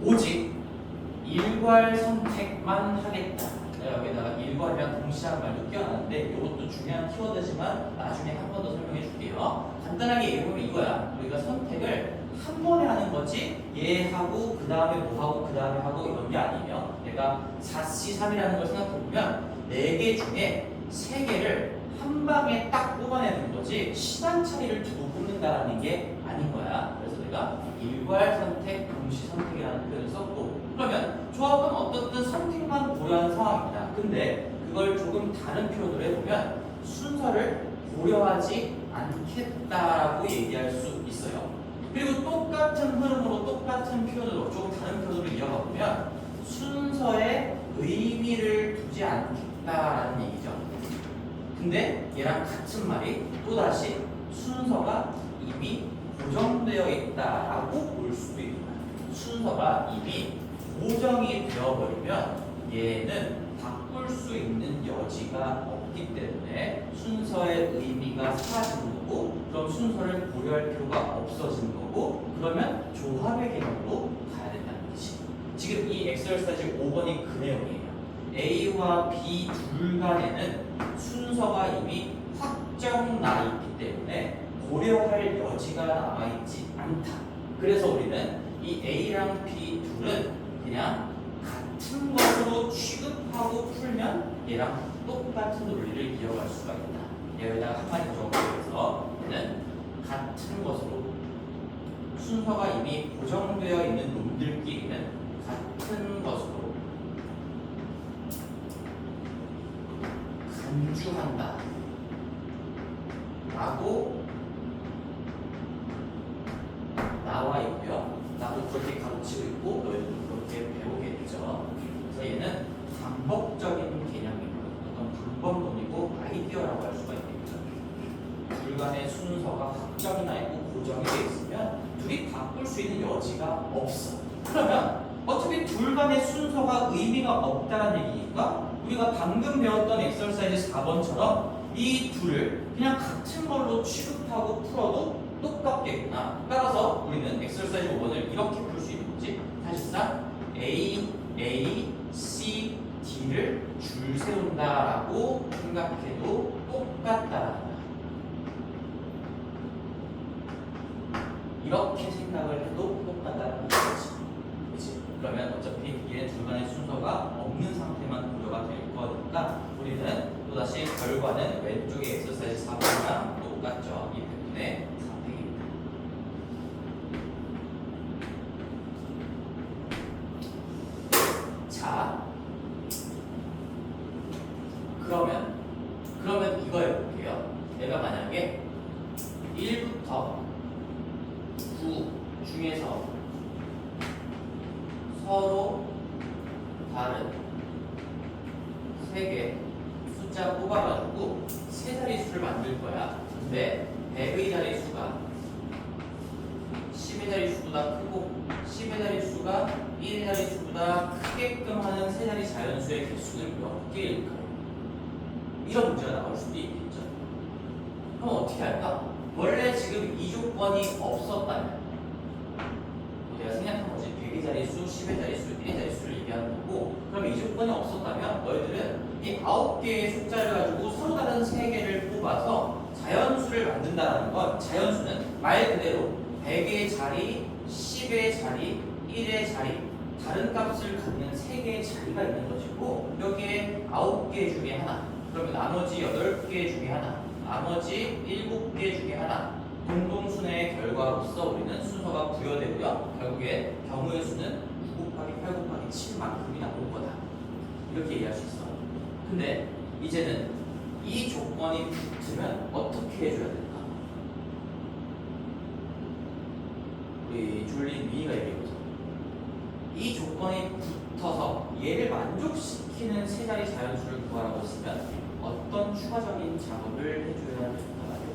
오직 일괄 선택만 하겠다. 내가 여기다가 일괄이랑 동시한 말도 끼워놨는데 이것도 중요한 키워드지만 나중에 한 번 더 설명해 줄게요. 간단하게 얘기하면 이거야. 우리가 선택을 한 번에 하는 거지 얘하고 그 다음에 뭐하고 그 다음에 하고 이런 게 아니면 내가 4C3이라는 걸 생각해보면 4개 중에 3개를 한 방에 딱 뽑아내는 거지 시간 차이를 두고 뽑는다라는 게 아닌 거야. 그래서 내가 일괄 선택, 동시 선택이라는 표현을 썼고 그러면 조합은 어떻든 선택만 고려한 상황입니다. 근데 그걸 조금 다른 표현으로 해보면 순서를 고려하지 않겠다라고 얘기할 수 있어요. 그리고 똑같은 흐름으로 똑같은 표현으로 조금 다른 표현으로 이어가 보면 순서에 의미를 두지 않겠다라는 얘기죠. 근데 얘랑 같은 말이 또다시 순서가 이미 고정되어 있다라고 볼 수도 있다. 순서가 이미 고정이 되어버리면 얘는 바꿀 수 있는 여지가 없기 때문에 순서의 의미가 사라지는 거고 그럼 순서를 고려할 필요가 없어지는 거고 그러면 조합의 개념으로 가야 된다는 거지. 지금 이 엑서사이즈 5번이 그 내용이에요. A와 B 둘 간에는 순서가 이미 확정나 있기 때문에 고려할 여지가 남아있지 않다. 그래서 우리는 이 A랑 B 둘은 그냥 같은 것으로 취급하고 풀면 얘랑 똑같은 논리를 이어갈 수가 있다. 여기다가 한 마디 더 적어서 얘는 같은 것으로 순서가 이미 고정되어 있는 놈들끼리는 같은 것으로 간주한다 라고 나와 있고요. 나도 그렇게 가르치고 있고 너희들도 그렇게 배우게 되죠. 그래서 얘는 방법적인 개념이고 어떤 방법론이고 아이디어라고 할 수가 있겠죠. 둘 간의 순서가 확정이 나 있고 고정이 되어 있으면 둘이 바꿀 수 있는 여지가 없어. 그러면 어차피 둘 간의 순서가 의미가 없다는 얘기니까 우리가 방금 배웠던 엑서사이즈 4번처럼 이 둘을 그냥 같은 걸로 취급하고 풀어도 똑같겠구나. 따라서 우리는 엑서사이즈 5번을 이렇게 풀 수 있는 거지. 사실상 A, C, D를 줄 세운다라고 생각해도 똑같다라는 거야. 이렇게 생각을 해도 똑같다는 거지. 그치? 그러면 어차피 얘네 둘 간의 순서가 없는 상태만 고려가 될 거니까 우리는 또다시 결과는 왼쪽의 엑서사이즈 4번이랑 똑같죠. 이 부분의 선택입니다. 자, 그러면 이거 해볼게요. 내가 만약에 1부터 9 중에서 서로 다른 3개 숫자 뽑아가지고 세 자릿수를 만들 거야. 근데 100의 자릿수가 10의 자릿수보다 크고 10의 자릿수가 1의 자릿수보다 크게끔 하는 세 자리 자연수의 개수는 몇 개일까요? 이런 문제가 나올 수도 있겠죠. 그럼 어떻게 할까? 원래 지금 이 조건이 없었다면 내가 생략한 거지. 100의 자릿수, 10의 자릿수, 1의 자릿수를 얘기하는 거고 그럼 이 조건이 없었다면 너희들은 이 9개의 숫자를 가지고 서로 다른 3개를 뽑아서 자연수를 만든다는 건 자연수는 말 그대로 100의 자리, 10의 자리, 1의 자리 다른 값을 갖는 3개의 자리가 있는 것이고 여기에 9개 중에 하나 그러면 나머지 8개 중에 하나 나머지 7개 중에 하나 공동순회의 결과로서 우리는 순서가 부여되고요. 결국에 경우의 수는 9 곱하기 8 곱하기 7만큼이 나올 거다. 이렇게 얘기할 수 있어. 근데 이제는 이 조건이 붙으면 어떻게 해줘야 될까? 우리 졸린 미니가 얘기해보자. 이 조건이 붙어서 얘를 만족시키는 세 자리 자연수를 구하라고 했으면 어떤 추가적인 작업을 해줘야 될까 말이에요.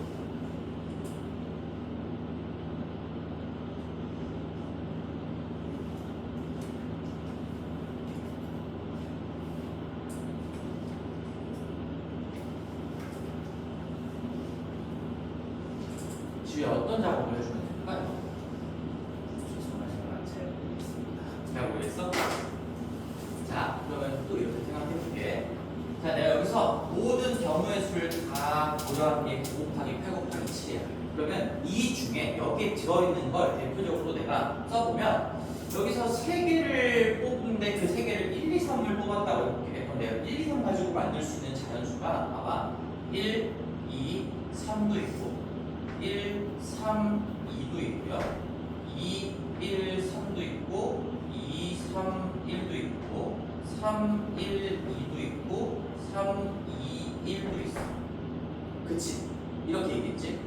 주위에 어떤 작업을 해주면 될까요? 잘 모르겠어? 자, 그러면 또 이렇게 생각해볼게. 자, 내가 여기서 모든 경우의 수를 다 고려한 게 9 곱하기 8 곱하기 7이야. 그러면 이 중에 여기에 들어있는 걸 대표적으로 내가 써보면 여기서 3개를 뽑는데 그 3개를 1, 2, 3을 뽑았다고 해볼게. 그럼 내가 1, 2, 3 가지고 만들 수 있는 자연수가 봐봐. 1, 2, 3도 있고 1, 3, 2도 있고요. 2, 1, 3도 있고 2, 3, 1도 있고 3, 1, 2도 있고 3, 2, 1도 있어. 그치? 이렇게 얘기했지?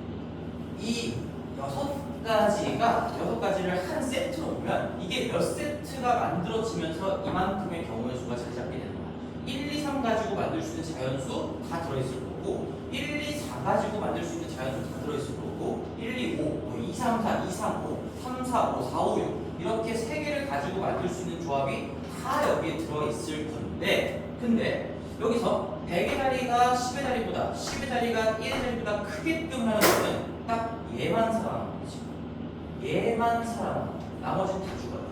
이 6가지를 한 세트로 보면 이게 몇 세트가 만들어지면서 이만큼의 경우의 수가 자리 잡게 되는 거야. 1, 2, 3 가지고 만들 수 있는 자연수 다 들어있을 거고 1, 2, 4 가지고 만들 수 있는 자연수 다 들어있을 거고 1, 2, 5, 2, 3, 4, 2, 3, 5, 3, 4, 5, 4, 5, 6 이렇게 3개를 가지고 만들 수 있는 조합이 다 여기에 들어있을 건데 근데 여기서 100의 자리가 10의 자리보다 10의 자리가 1의 자리보다 크게끔 하는 거는 딱 얘만 살아남는 거지. 얘만 살아남는 거지. 나머지는 다 죽어요.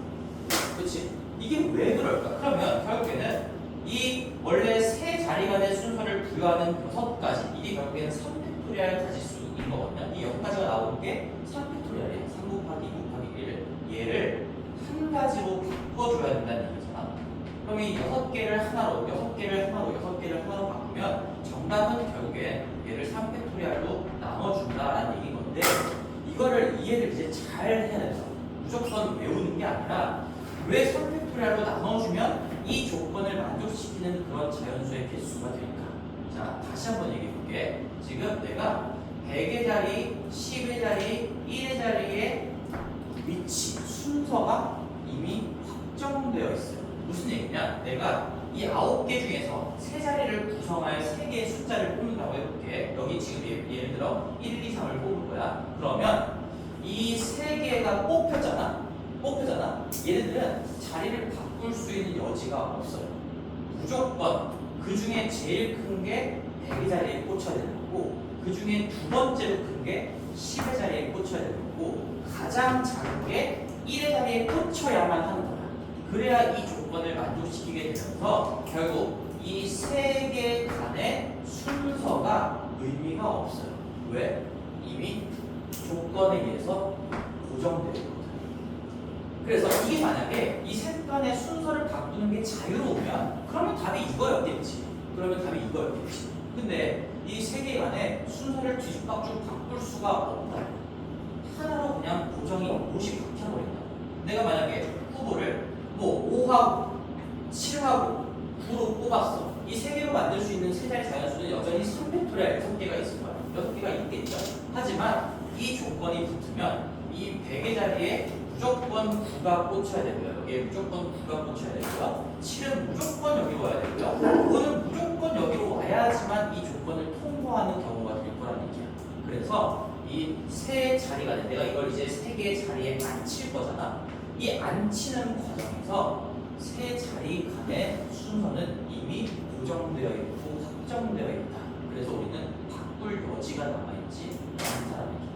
그렇지? 이게 왜 그럴까? 그러면 결국에는 이 원래 세 자리가 된 순서를 부여하는 6가지 이게 결국에는 3팩토리얼 가질 수 있는 거거든요. 이 6가지가 나오는 게 3팩토리얼이에요. 3 곱하기 2 곱하기 1 얘를 한 가지로 바꿔줘야 된다는 얘기잖아. 그럼 이 6개를 하나로 6개를 하나로 바꾸면 정답은 결국에 얘를 3팩토리얼로 나눠준다라는 얘기인 건데 이거를 이해를 이제 잘 해야 된다. 무조건 외우는 게 아니라 왜 3팩토리얼로 나눠주면 이 조건을 만족시키는 그런 자연수의 개수가 될까? 자, 다시 한번 얘기해 볼게. 지금 내가 100의 자리, 10의 자리, 1의 자리의 위치, 순서가 이미 확정되어 있어요. 무슨 얘기냐? 내가 이 9개 중에서 세 자리를 구성할 3개의 숫자를 뽑는다고 해볼게. 여기 지금 예를 들어 1, 2, 3을 뽑을 거야. 그러면 이 3개가 뽑혔잖아. 얘네들은 자리를 바꿀 수 있는 여지가 없어요. 무조건 그 중에 제일 큰 게 100의 자리에 꽂혀야 되는 거고 그 중에 두 번째로 큰 게 10의 자리에 꽂혀야 되는 거고 가장 작은 게 1의 자리에 꽂혀야만 하는 거야. 그래야 이 조건을 만족시키게 되면서 결국 이 3개 간의 순서가 의미가 없어요. 왜? 이미 조건에 의해서 고정되어 있거든요. 그래서 이게 만약에 이 세 간의 순서를 바꾸는 게 자유로우면 그러면 답이 이거였겠지. 근데 이 3개 간의 순서를 뒤죽박죽 바꿀 수가 없다. 하나로 그냥 고정이 못이 박혀버린다. 내가 만약에 후보를 뭐 5하고 7하고 9로 뽑았어. 이 3개로 만들 수 있는 세 자리 자연수는 여전히 3팩토리얼 6개가 있을 거야. 6개가 있겠죠. 하지만 이 조건이 붙으면 이 100의 자리에 무조건 9가 꽂혀야 되고요. 여기에 무조건 9가 꽂혀야 되고요. 7은 무조건 여기로 와야 되고요. 5는 무조건 여기로 와야지만 이 조건을 통과하는 경우가 될 거라는 얘기야. 그래서 이 세 자리가 내가 이걸 이제 3개의 자리에 앉힐 거잖아. 이 앉히는 과정에서 세 자리 간의 순서는 이미 고정되어 있고 확정되어 있다. 그래서 우리는 바꿀 여지가 남아있지 않다는 얘기야.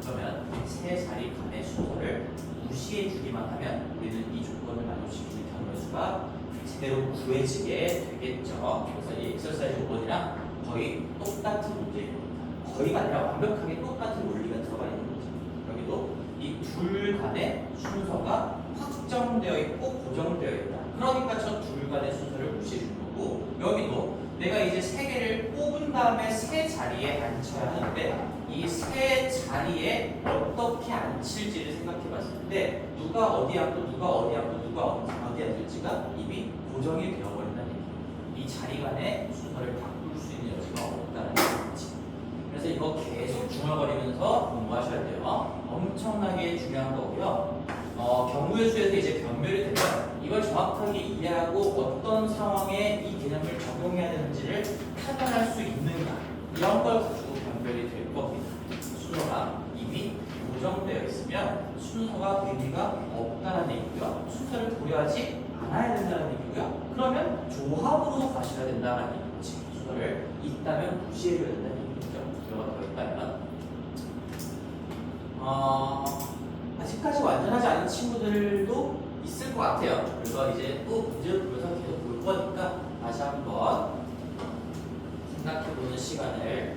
그러면 세 자리 간의 순서를 무시해 주기만 하면 우리는 이 조건을 만족시키는 경우의 수가 제대로 구해지게 되겠죠. 그래서 이 엑서사이즈 5번이랑 거의 똑같은 문제인 겁니다. 거의가 아니라 완벽하게 똑같은 논리가 들어가 있는 거죠. 여기도 이 둘 간의 순서가 확정되어 있고 고정되어 있다. 그러니까 저 둘 간의 순서를 무시해 준 거고 여기도 내가 이제 3개를 뽑은 다음에 세 자리에 앉혀야 하는데 이 세 자리에 어떻게 앉힐지를 생각해 봤을 때 누가 어디 앉고 누가 어디 앉고 누가 어디 앉을지가 이미 고정이 되어버린다는 얘기예요. 이 자리 간의 순서를 바꿀 수 있는 여지가 없다는 얘기지. 그래서 이거 계속 중얼거리면서 공부하셔야 돼요. 엄청나게 중요한 거고요. 경우의 수에서 이제 변별이 되면 이걸 정확하게 이해하고 어떤 상황에 이 개념을 적용해야 되는지를 판단할 수 있는가 이런 걸 가지고 변별이 될 겁니다. 순서가 이미 고정되어 있으면 순서가 의미가 없다는 얘기고요. 순서를 고려하지 않아야 된다는 얘기고요. 그러면 조합으로 가셔야 된다는 얘기지. 순서를 있다면 무시해줘야 된다는 얘기죠. 들어가 더 있다면 아직까지 완전하지 않은 친구들도 있을 것 같아요. 그래서 이제 또 문제를 보면서 계속 볼 거니까 다시 한번 생각해보는 시간을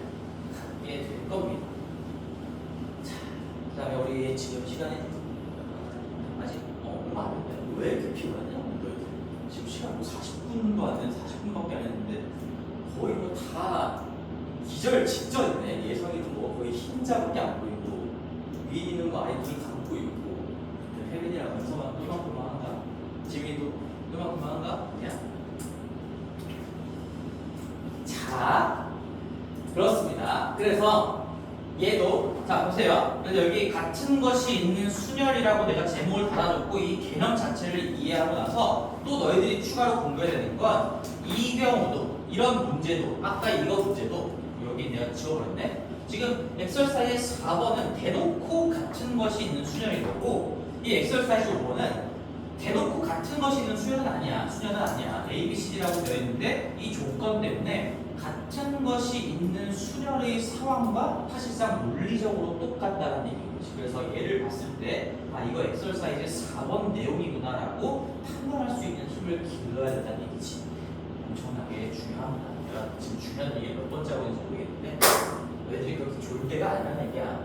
갖게 될 겁니다. 자, 그 다음에 우리 지금 시간이 아직 얼마 안 됐네. 왜 이렇게 피곤하냐? 너희들 지금 시간 뭐 40분도 안 됐는데 40분밖에 안 했는데 거의 뭐 다 기절 직전이네. 예성이는 뭐 거의 흰자밖에 안 보이고 위에 있는 거 아예 눈 감고 있고 혜민이랑 은서만 또만큼만 한가? 지민이도 또만큼만 한가? 그냥 자 그렇습니다. 그래서 얘도 자 보세요. 그래서 여기 같은 것이 있는 순열이라고 내가 제목을 달아놓고 이 개념 자체를 이해하고 나서 또 너희들이 추가로 공부해야 되는 건 이 경우도 이런 문제도 아까 이거 문제도 여기 내가 지워버렸네. 지금 엑설사이즈 4번은 대놓고 같은 것이 있는 순열인 거고 이 엑설사이즈 5번은 대놓고 같은 것이 있는 순열은 아니야. 순열은 아니야. A, B, C, D라고 되어 있는데 이 조건 때문에 같은 것이 있는 순열의 상황과 사실상 물리적으로 똑같다는 얘기인 거지. 그래서 얘를 봤을 때 이거 엑설사이즈 4번 내용이구나라고 판단할 수 있는 힘을 길러야 된다는 얘기지. 엄청나게 중요합니다. 내가 지금 중요한 얘기 몇 번째 하고 있는지 모르겠는데 너희들이 그렇게 좋을 때가 아니란 얘기야.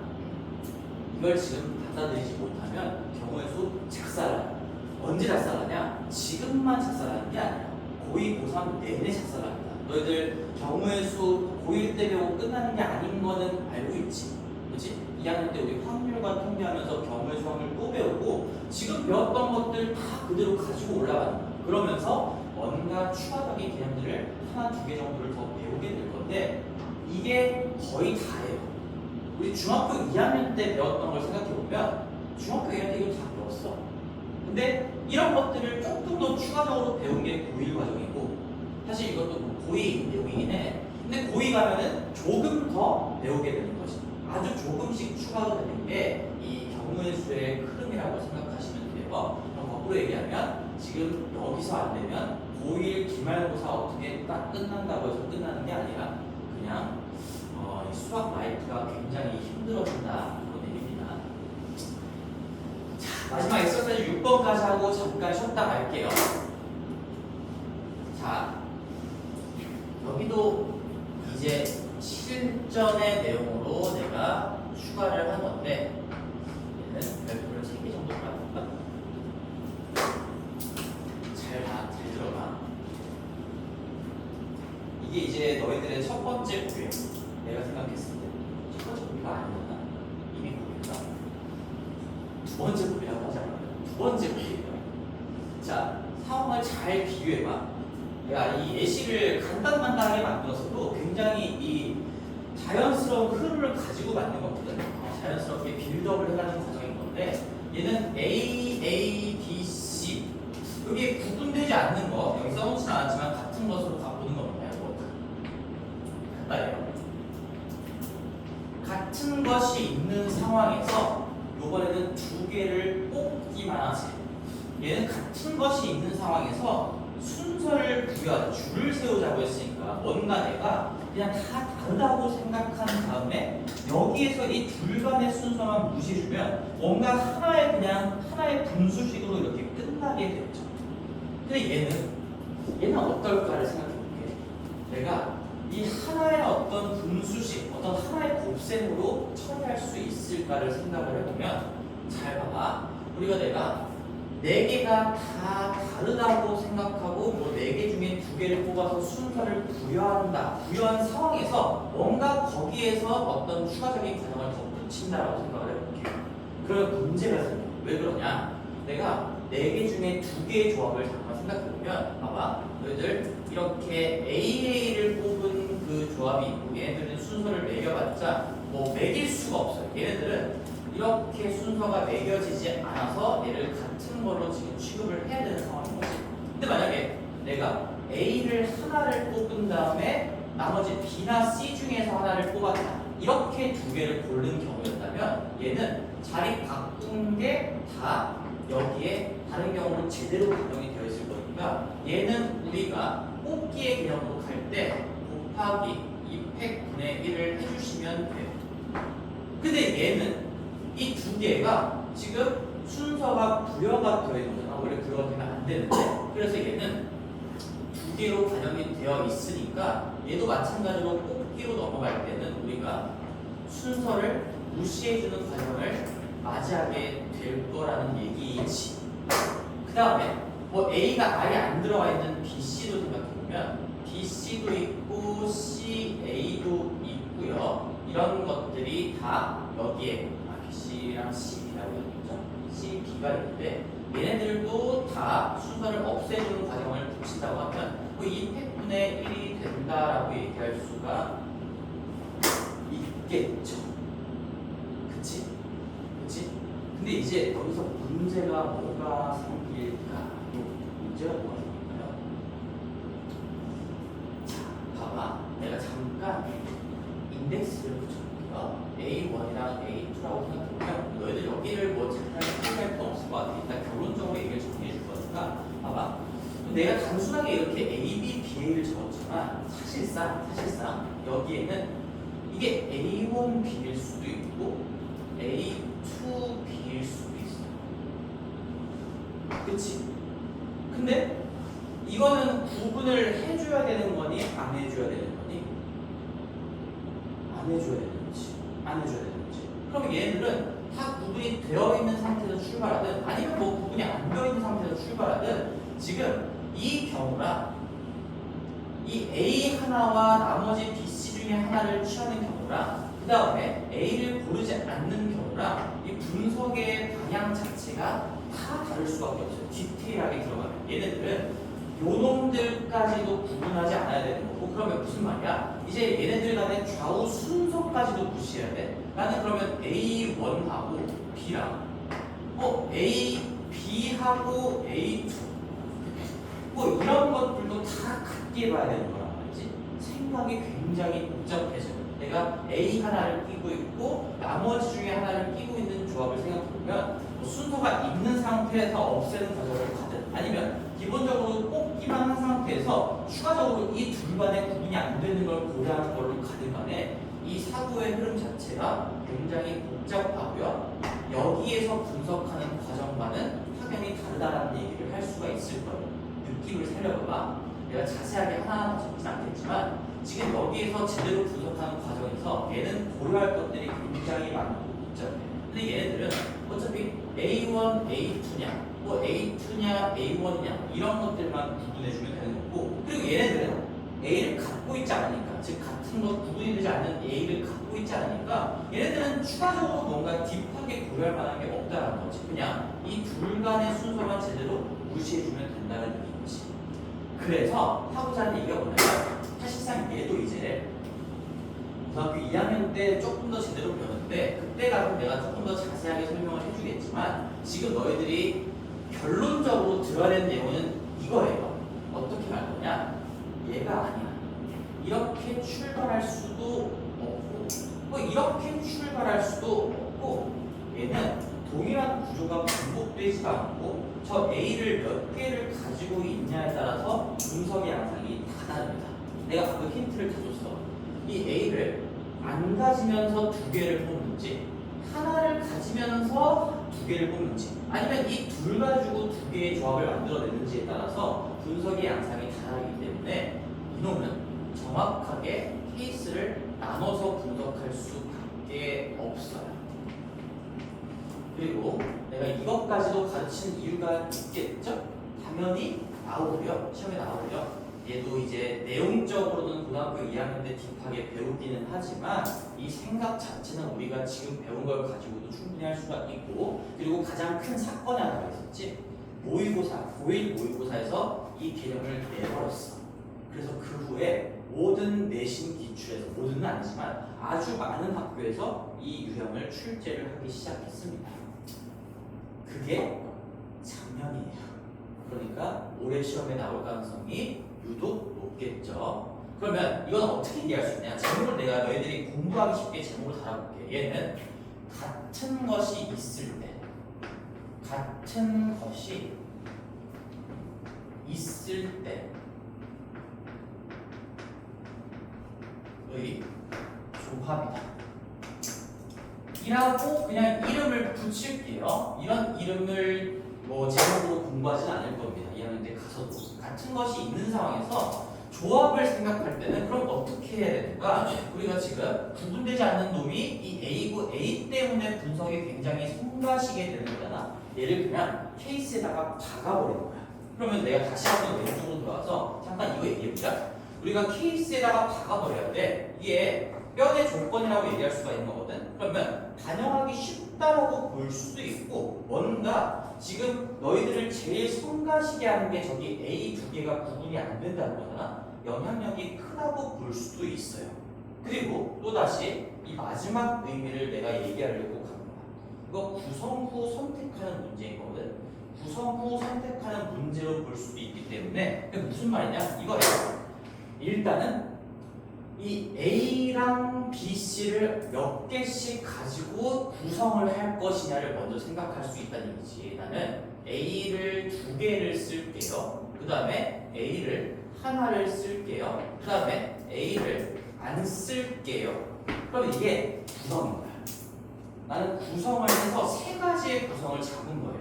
이걸 지금 받아들이지 못하면 경우의 수 작살나. 언제 작살나냐? 지금만 작살나는 게 아니야. 고2, 고3 내내 작살납니다. 너희들 경우의 수 고1 때 배우고 끝나는 게 아닌 거는 알고 있지. 그렇지? 2학년 때 우리 확률과 통계하면서 경우의 수 확률 또 배우고 지금 배웠던 것들 다 그대로 가지고 올라가는 거야. 그러면서 뭔가 추가적인 개념들을 하나, 두 개 정도를 더 배우게 될 건데 이게 거의 다예요. 우리 중학교 2학년 때 배웠던 걸 생각해보면 중학교 2학년 때 이거 다 배웠어. 근데 이런 것들을 조금 더 추가적으로 배운 게 고1 과정이고 사실 이것도 고2 내용이긴 해. 근데 고2 가면은 조금 더 배우게 되는 거지. 아주 조금씩 추가가 되는 게 이 경우의 수의 흐름이라고 생각하시면 돼요. 그럼 거꾸로 얘기하면 지금 여기서 안 되면 고1 기말고사 어떻게 딱 끝난다고 해서 끝나는 게 아니라 그냥 이 수학 라이프가 굉장히 힘들어진다 그런 얘기입니다. 자, 마지막 엑서사이즈 6번까지 하고 잠깐 쉬었다 갈게요. 자, 여기도 이제 실전의 내용으로 내가 추가를 한 건데 얘는 별표를 3개 정도 받을까? 잘 들어봐. 이게 이제 너희들의 첫 번째 고백. 내가 생각했을 때 첫 번째 고백가 아니었나? 이미 고백가. 두 번째 고백이라고 하지 않아요? 두 번째 고백이야. 자, 상황을 잘 비교해봐. 내가 이 예시를 간단하게 만들었어도 굉장히 이 자연스러운 흐름을 가지고 만든 거거든. 자연스럽게 빌드업을 해가는 과정인 건데 얘는 A, A, B, C 여기에 구분되지 않는 거 여기 써놓지는 않았지만 같은 것으로 다 보는 겁니다. 같다예요. 같은 것이 있는 상황에서 이번에는 두 개를 뽑기만 하지. 얘는 같은 것이 있는 상황에서 순서를 부여하자, 줄을 세우자고 했으니까 뭔가 내가 그냥 다 다르다고 생각한 다음에 여기에서 이 둘간의 순서만 무시해주면 뭔가 하나의 분수식으로 이렇게 끝나게 되죠. 근데 얘는 어떨까를 생각해볼게. 내가 이 하나의 어떤 분수식, 어떤 하나의 곱셈으로 처리할 수 있을까를 생각을 해보면 잘 봐봐. 내가 4개가 다 다르다고 생각하고 뭐 4개 중에 2개를 뽑아서 순서를 부여한 상황에서 뭔가 거기에서 어떤 추가적인 과정을 덧붙인다라고 생각을 해볼게요. 그러면 문제가 생겨. 왜 그러냐? 내가 4개 중에 2개의 조합을 잠깐 생각해보면 봐봐. 너희들 이렇게 AA를 뽑은 그 조합이 있고 얘네들은 순서를 매겨봤자 뭐 매길 수가 없어요. 얘네들은 이렇게 순서가 매겨지지 않아서 얘를 같은 걸로 지금 취급을 해야 되는 상황인 거지. 근데 만약에 내가 A를 하나를 뽑은 다음에 나머지 B나 C 중에서 하나를 뽑았다. 이렇게 2개를 고른 경우였다면 얘는 자리 바꾼 게 다 여기에 다른 경우는 제대로 반영이 되어 있을 거니까 얘는 우리가 뽑기의 개념으로 갈 때 곱하기 2팩분의 1을 해주시면 돼요. 근데 얘는 이 두 개가 지금 순서가 부여가 되어 있는 거잖아. 원래 부여가 되면 안 되는데. 그래서 얘는 두 개로 반영이 되어 있으니까 얘도 마찬가지로 뽑기로 넘어갈 때는 우리가 순서를 무시해주는 과정을 맞이하게 될 거라는 얘기이지. 그 다음에 뭐 A가 아예 안 들어가 있는 BC도 생각해보면 BC도 있고 CA도 있고요. 이런 것들이 다 여기에 BC랑 CB라고 있죠. CB가 있는데 얘네들도 다 순서를 없애주는 과정을 붙인다고 하면 뭐 2팩분의 1이 된다라고 얘기할 수가 있겠죠. 그치? 그치? 근데 이제 여기서 문제가 뭐가 생길까? 문제가 뭐가 생길까요? 자, 봐봐. 내가 잠깐 인덱스를 붙여볼게요. A1이랑 A2라고 생각해보면 너희들 여기를 뭐 잘 풀이할 건 없을 것 같아. 일단 결론적으로 얘기를 정리해줄 거니까 봐봐. 내가 단순하게 이렇게 A, B, BA를 적었지만 사실상 여기에는 이게 A1B일 수도 있고 A2B일 수도 있어. 그치? 근데 이거는 구분을 해줘야 되는 거니 안 해줘야 되는 거니? 안 해줘야 되는 거지. 안 해줘야 되는 거지. 그럼 얘네들은 다 구분이 되어 있는 상태에서 출발하든 아니면 뭐 구분이 안 되어 있는 상태에서 출발하든 지금 이 경우랑 이 A 하나와 나머지 BC 중에 하나를 취하는 경우랑 그 다음에 A를 고르지 않는 경우랑 이 분석의 방향 자체가 다 다를 수밖에 없어요. 디테일하게 들어가면 얘네들은 요놈들까지도 구분하지 않아야 되는 거고 그러면 무슨 말이야? 이제 얘네들 간의 좌우 순서까지도 무시해야 돼. 나는 그러면 A1하고 B랑 A, B하고 A2 뭐 이런 것들도 다 같게 봐야 되는 거란 말이지. 생각이 굉장히 복잡해져. 내가 A 하나를 끼고 있고 나머지 중에 하나를 끼고 있는 조합을 생각해보면 뭐 순서가 있는 상태에서 없애는 과정을 가든 아니면 기본적으로 뽑기만 한 상태에서 추가적으로 이 둘 간의 구분이 안 되는 걸 고려하는 걸로 가든 간에 이 사고의 흐름 자체가 굉장히 복잡하고요. 여기에서 분석하는 과정과는 확연히 다르다는 얘기를 할 수가 있을 거예요. 느낌을 살려봐봐. 내가 자세하게 하나하나 적진 않겠지만 지금 여기에서 제대로 분석하는 과정에서 얘는 고려할 것들이 굉장히 많고 복잡해. 근데 얘네들은 어차피 A1, A2냐 뭐 A2냐 A1이냐 이런 것들만 구분해주면 되는 거고 그리고 얘네들은 A를 갖고 있지 않으니까 즉 같은 것 구분이 되지 않는 A를 갖고 있지 않으니까 얘네들은 추가적으로 뭔가 딥하게 고려할 만한 게 없다는 거지. 그냥 이 둘 간의 순서만 제대로 무시해주면 된다는 얘기지. 그래서 하고자 하는 얘기가 뭐냐면 사실상 얘도 이제 고등학교 2학년 때 조금 더 제대로 배웠는데 그때 가서 내가 조금 더 자세하게 설명을 해주겠지만 지금 너희들이 결론적으로 들어야 되는 내용은 이거예요. 어떻게 말 거냐? 얘가 아니야. 이렇게 출발할 수도 없고 뭐 이렇게 출발할 수도 없고 얘는 동일한 구조가 반복되지가 않고 저 A를 몇 개를 가지고 있냐에 따라서 분석의 양상이 다 다릅니다. 내가 방금 힌트를 다 줬어. 이 A를 안 가지면서 두 개를 뽑는지 하나를 가지면서 두 개를 뽑는지 아니면 이 둘 가지고 두 개의 조합을 만들어내는지에 따라서 분석의 양상이 다르기 때문에 이놈은 정확하게 케이스를 나눠서 분석할 수밖에 없어요. 그리고 내가 이것까지도 가르치는 이유가 있겠죠? 당연히 나오고요. 시험에 나오고요. 얘도 이제 내용적으로는 고등학교 2학년 때 딥하게 배우기는 하지만 이 생각 자체는 우리가 지금 배운 걸 가지고도 충분히 할 수가 있고 그리고 가장 큰 사건이 하나가 있었지. 모의고사, 고1 모의고사에서 이 개념을 내버렸어. 그래서 그 후에 모든 내신 기출에서 모든은 아니지만 아주 많은 학교에서 이 유형을 출제를 하기 시작했습니다. 그게 작년이에요. 그러니까 올해 시험에 나올 가능성이 유독 높겠죠. 그러면 이건 어떻게 이해할 수 있냐? 제목을 내가 너희들이 공부하기 쉽게 제목을 달아볼게. 얘는 같은 것이 있을 때 의 조합이다. B라고 그냥 이름을 붙일게요. 이런 이름을 뭐 제목으로 공부하진 않을 겁니다. 2학년 때 가서도 같은 것이 있는 상황에서 조합을 생각할 때는 그럼 어떻게 해야 되는가? 우리가 지금 구분되지 않는 놈이 이 A고 A 때문에 분석이 굉장히 성가시게 되는 거잖아. 얘를 그냥 케이스에다가 박아버리는 거야. 그러면 내가 다시 한번 왼쪽으로 돌아가서 잠깐 이거 얘기해보자. 우리가 케이스에다가 박아버려야 돼. 이게 뼈의 조건이라고 얘기할 수가 있는 거거든. 그러면 반영하기 쉽다라고 볼 수도 있고 뭔가 지금 너희들을 제일 성가시게 하는 게 저기 A 두 개가 구분이 안 된다는 거잖아. 영향력이 크다고 볼 수도 있어요. 그리고 또다시 이 마지막 의미를 내가 얘기하려고 합니다. 이거 구성 후 선택하는 문제인 거거든. 구성 후 선택하는 문제로 볼 수도 있기 때문에 그게 무슨 말이냐? 이거예요. 일단은 이 A랑 B, C를 몇 개씩 가지고 구성을 할 것이냐를 먼저 생각할 수 있다는 얘기지. 나는 A를 두 개를 쓸게요. 그 다음에 A를 하나를 쓸게요. 그 다음에 A를 안 쓸게요. 그럼 이게 구성인 거야. 나는 구성을 해서 세 가지의 구성을 잡은 거예요.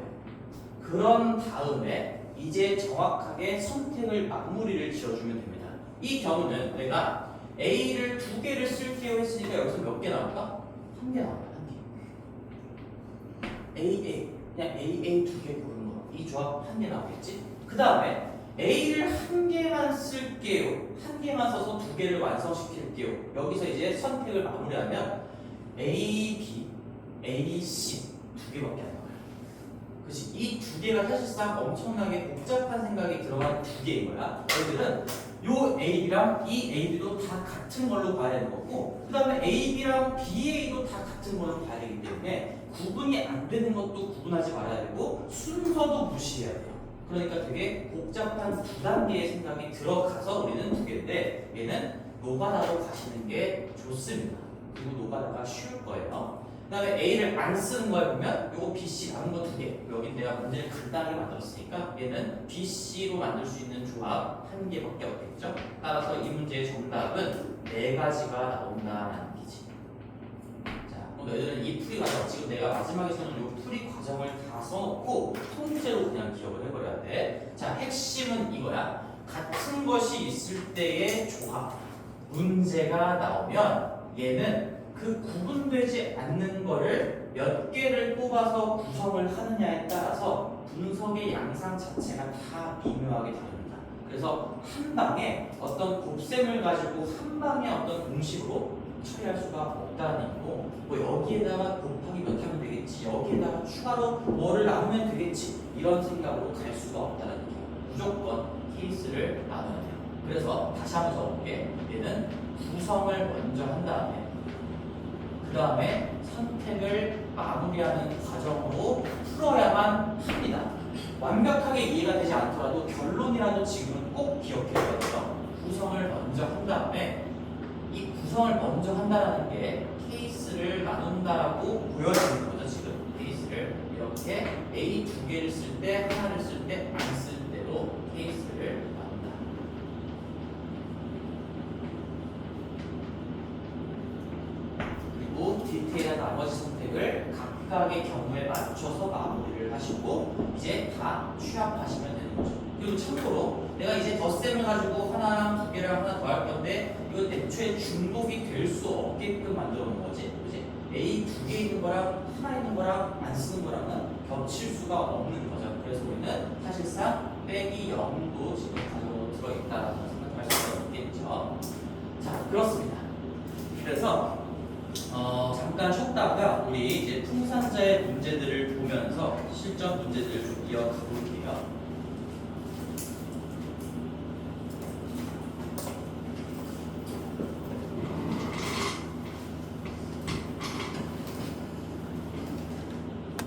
그런 다음에 이제 정확하게 선택을 마무리를 지어주면 됩니다. 이 경우는 내가 A를 두 개를 쓸게요 했으니까 여기서 몇 개 나올까? 한 개 나올까? 한 개. AA. 그냥 AA 두 개 고르는 거. 이 조합 한 개 나오겠지? 그 다음에 A를 한 개만 쓸게요. 한 개만 써서 두 개를 완성시킬게요. 여기서 이제 선택을 마무리하면 A, B, A, C 두 개밖에 안 나와요. 그렇지? 이 두 개가 사실상 엄청나게 복잡한 생각이 들어간 두 개인 거야. 너희들은 요 AB랑 이 AB도 다 같은 걸로 봐야 되는 거고 그 다음에 AB랑 BA도 다 같은 걸로 봐야 되기 때문에 구분이 안 되는 것도 구분하지 말아야 되고 순서도 무시해야 돼요. 그러니까 되게 복잡한 두 단계의 생각이 들어가서 우리는 두 개인데 얘는 노가다로 가시는 게 좋습니다. 그리고 노가다가 쉬울 거예요. 그 다음에 A를 안 쓰는 거에 보면 요거 BC 남은 거 두 개. 여기 내가 문제를 간단하게 만들었으니까 얘는 BC로 만들 수 있는 조합 한 개밖에 없겠죠. 따라서 이 문제의 정답은 네 가지가 나온다는 얘기지. 자, 그럼 너희들은 이 풀이 과정, 지금 내가 마지막에 써놓은 이 풀이 과정을 다 써놓고 통째로 그냥 기억을 해버려야 돼. 자, 핵심은 이거야. 같은 것이 있을 때의 조합. 문제가 나오면 얘는 그 구분되지 않는 거를 몇 개를 뽑아서 구성을 하느냐에 따라서 분석의 양상 자체가 다 미묘하게 다릅니다. 그래서 한 방에 어떤 곱셈을 가지고 한 방에 어떤 공식으로 처리할 수가 없다는 얘기고 뭐 여기에다가 곱하기 몇 하면 되겠지 여기에다가 추가로 뭐를 나누면 되겠지 이런 생각으로 갈 수가 없다는 얘기예요. 무조건 케이스를 나눠야 돼요. 그래서 다시 한번 적어볼게. 얘는 구성을 먼저 한 다음에 그 다음에 선택을 마무리하는 과정으로 풀어야만 합니다. 완벽하게 이해가 되지 않더라도 결론이라도 지금은 꼭 기억해야 돼요. 구성을 먼저 한 다음에 이 구성을 먼저 한다는 게 케이스를 나눈다라고 보여지는 거죠. 지금 케이스를 이렇게 A 두 개를 쓸 때, 하나를 쓸 때, 안 쓸 때로 케이스를 나눈다. 그리고 디테일한 나머지 선택을 각각의 경우에 맞춰서 마무리를 하시고 이제 다 취합하시면 되는 거죠. 그리고 참고로 내가 이제 덧셈을 가지고 하나랑 두 개랑 하나 더 할 건데 이건 애초에 중복이 될 수 없게끔 만들어 놓은 거지. 그치? A 두 개 있는 거랑 하나 있는 거랑 안 쓰는 거랑은 겹칠 수가 없는 거죠. 그래서 우리는 사실상 빼기 0도 지금 가지고 들어있다라고 생각할 수가 있겠죠. 자, 그렇습니다. 그래서 잠깐 쉬었다가 우리 이제 풍산자의 문제들을 보면서 실전 문제들을 좀 이어가 볼게요.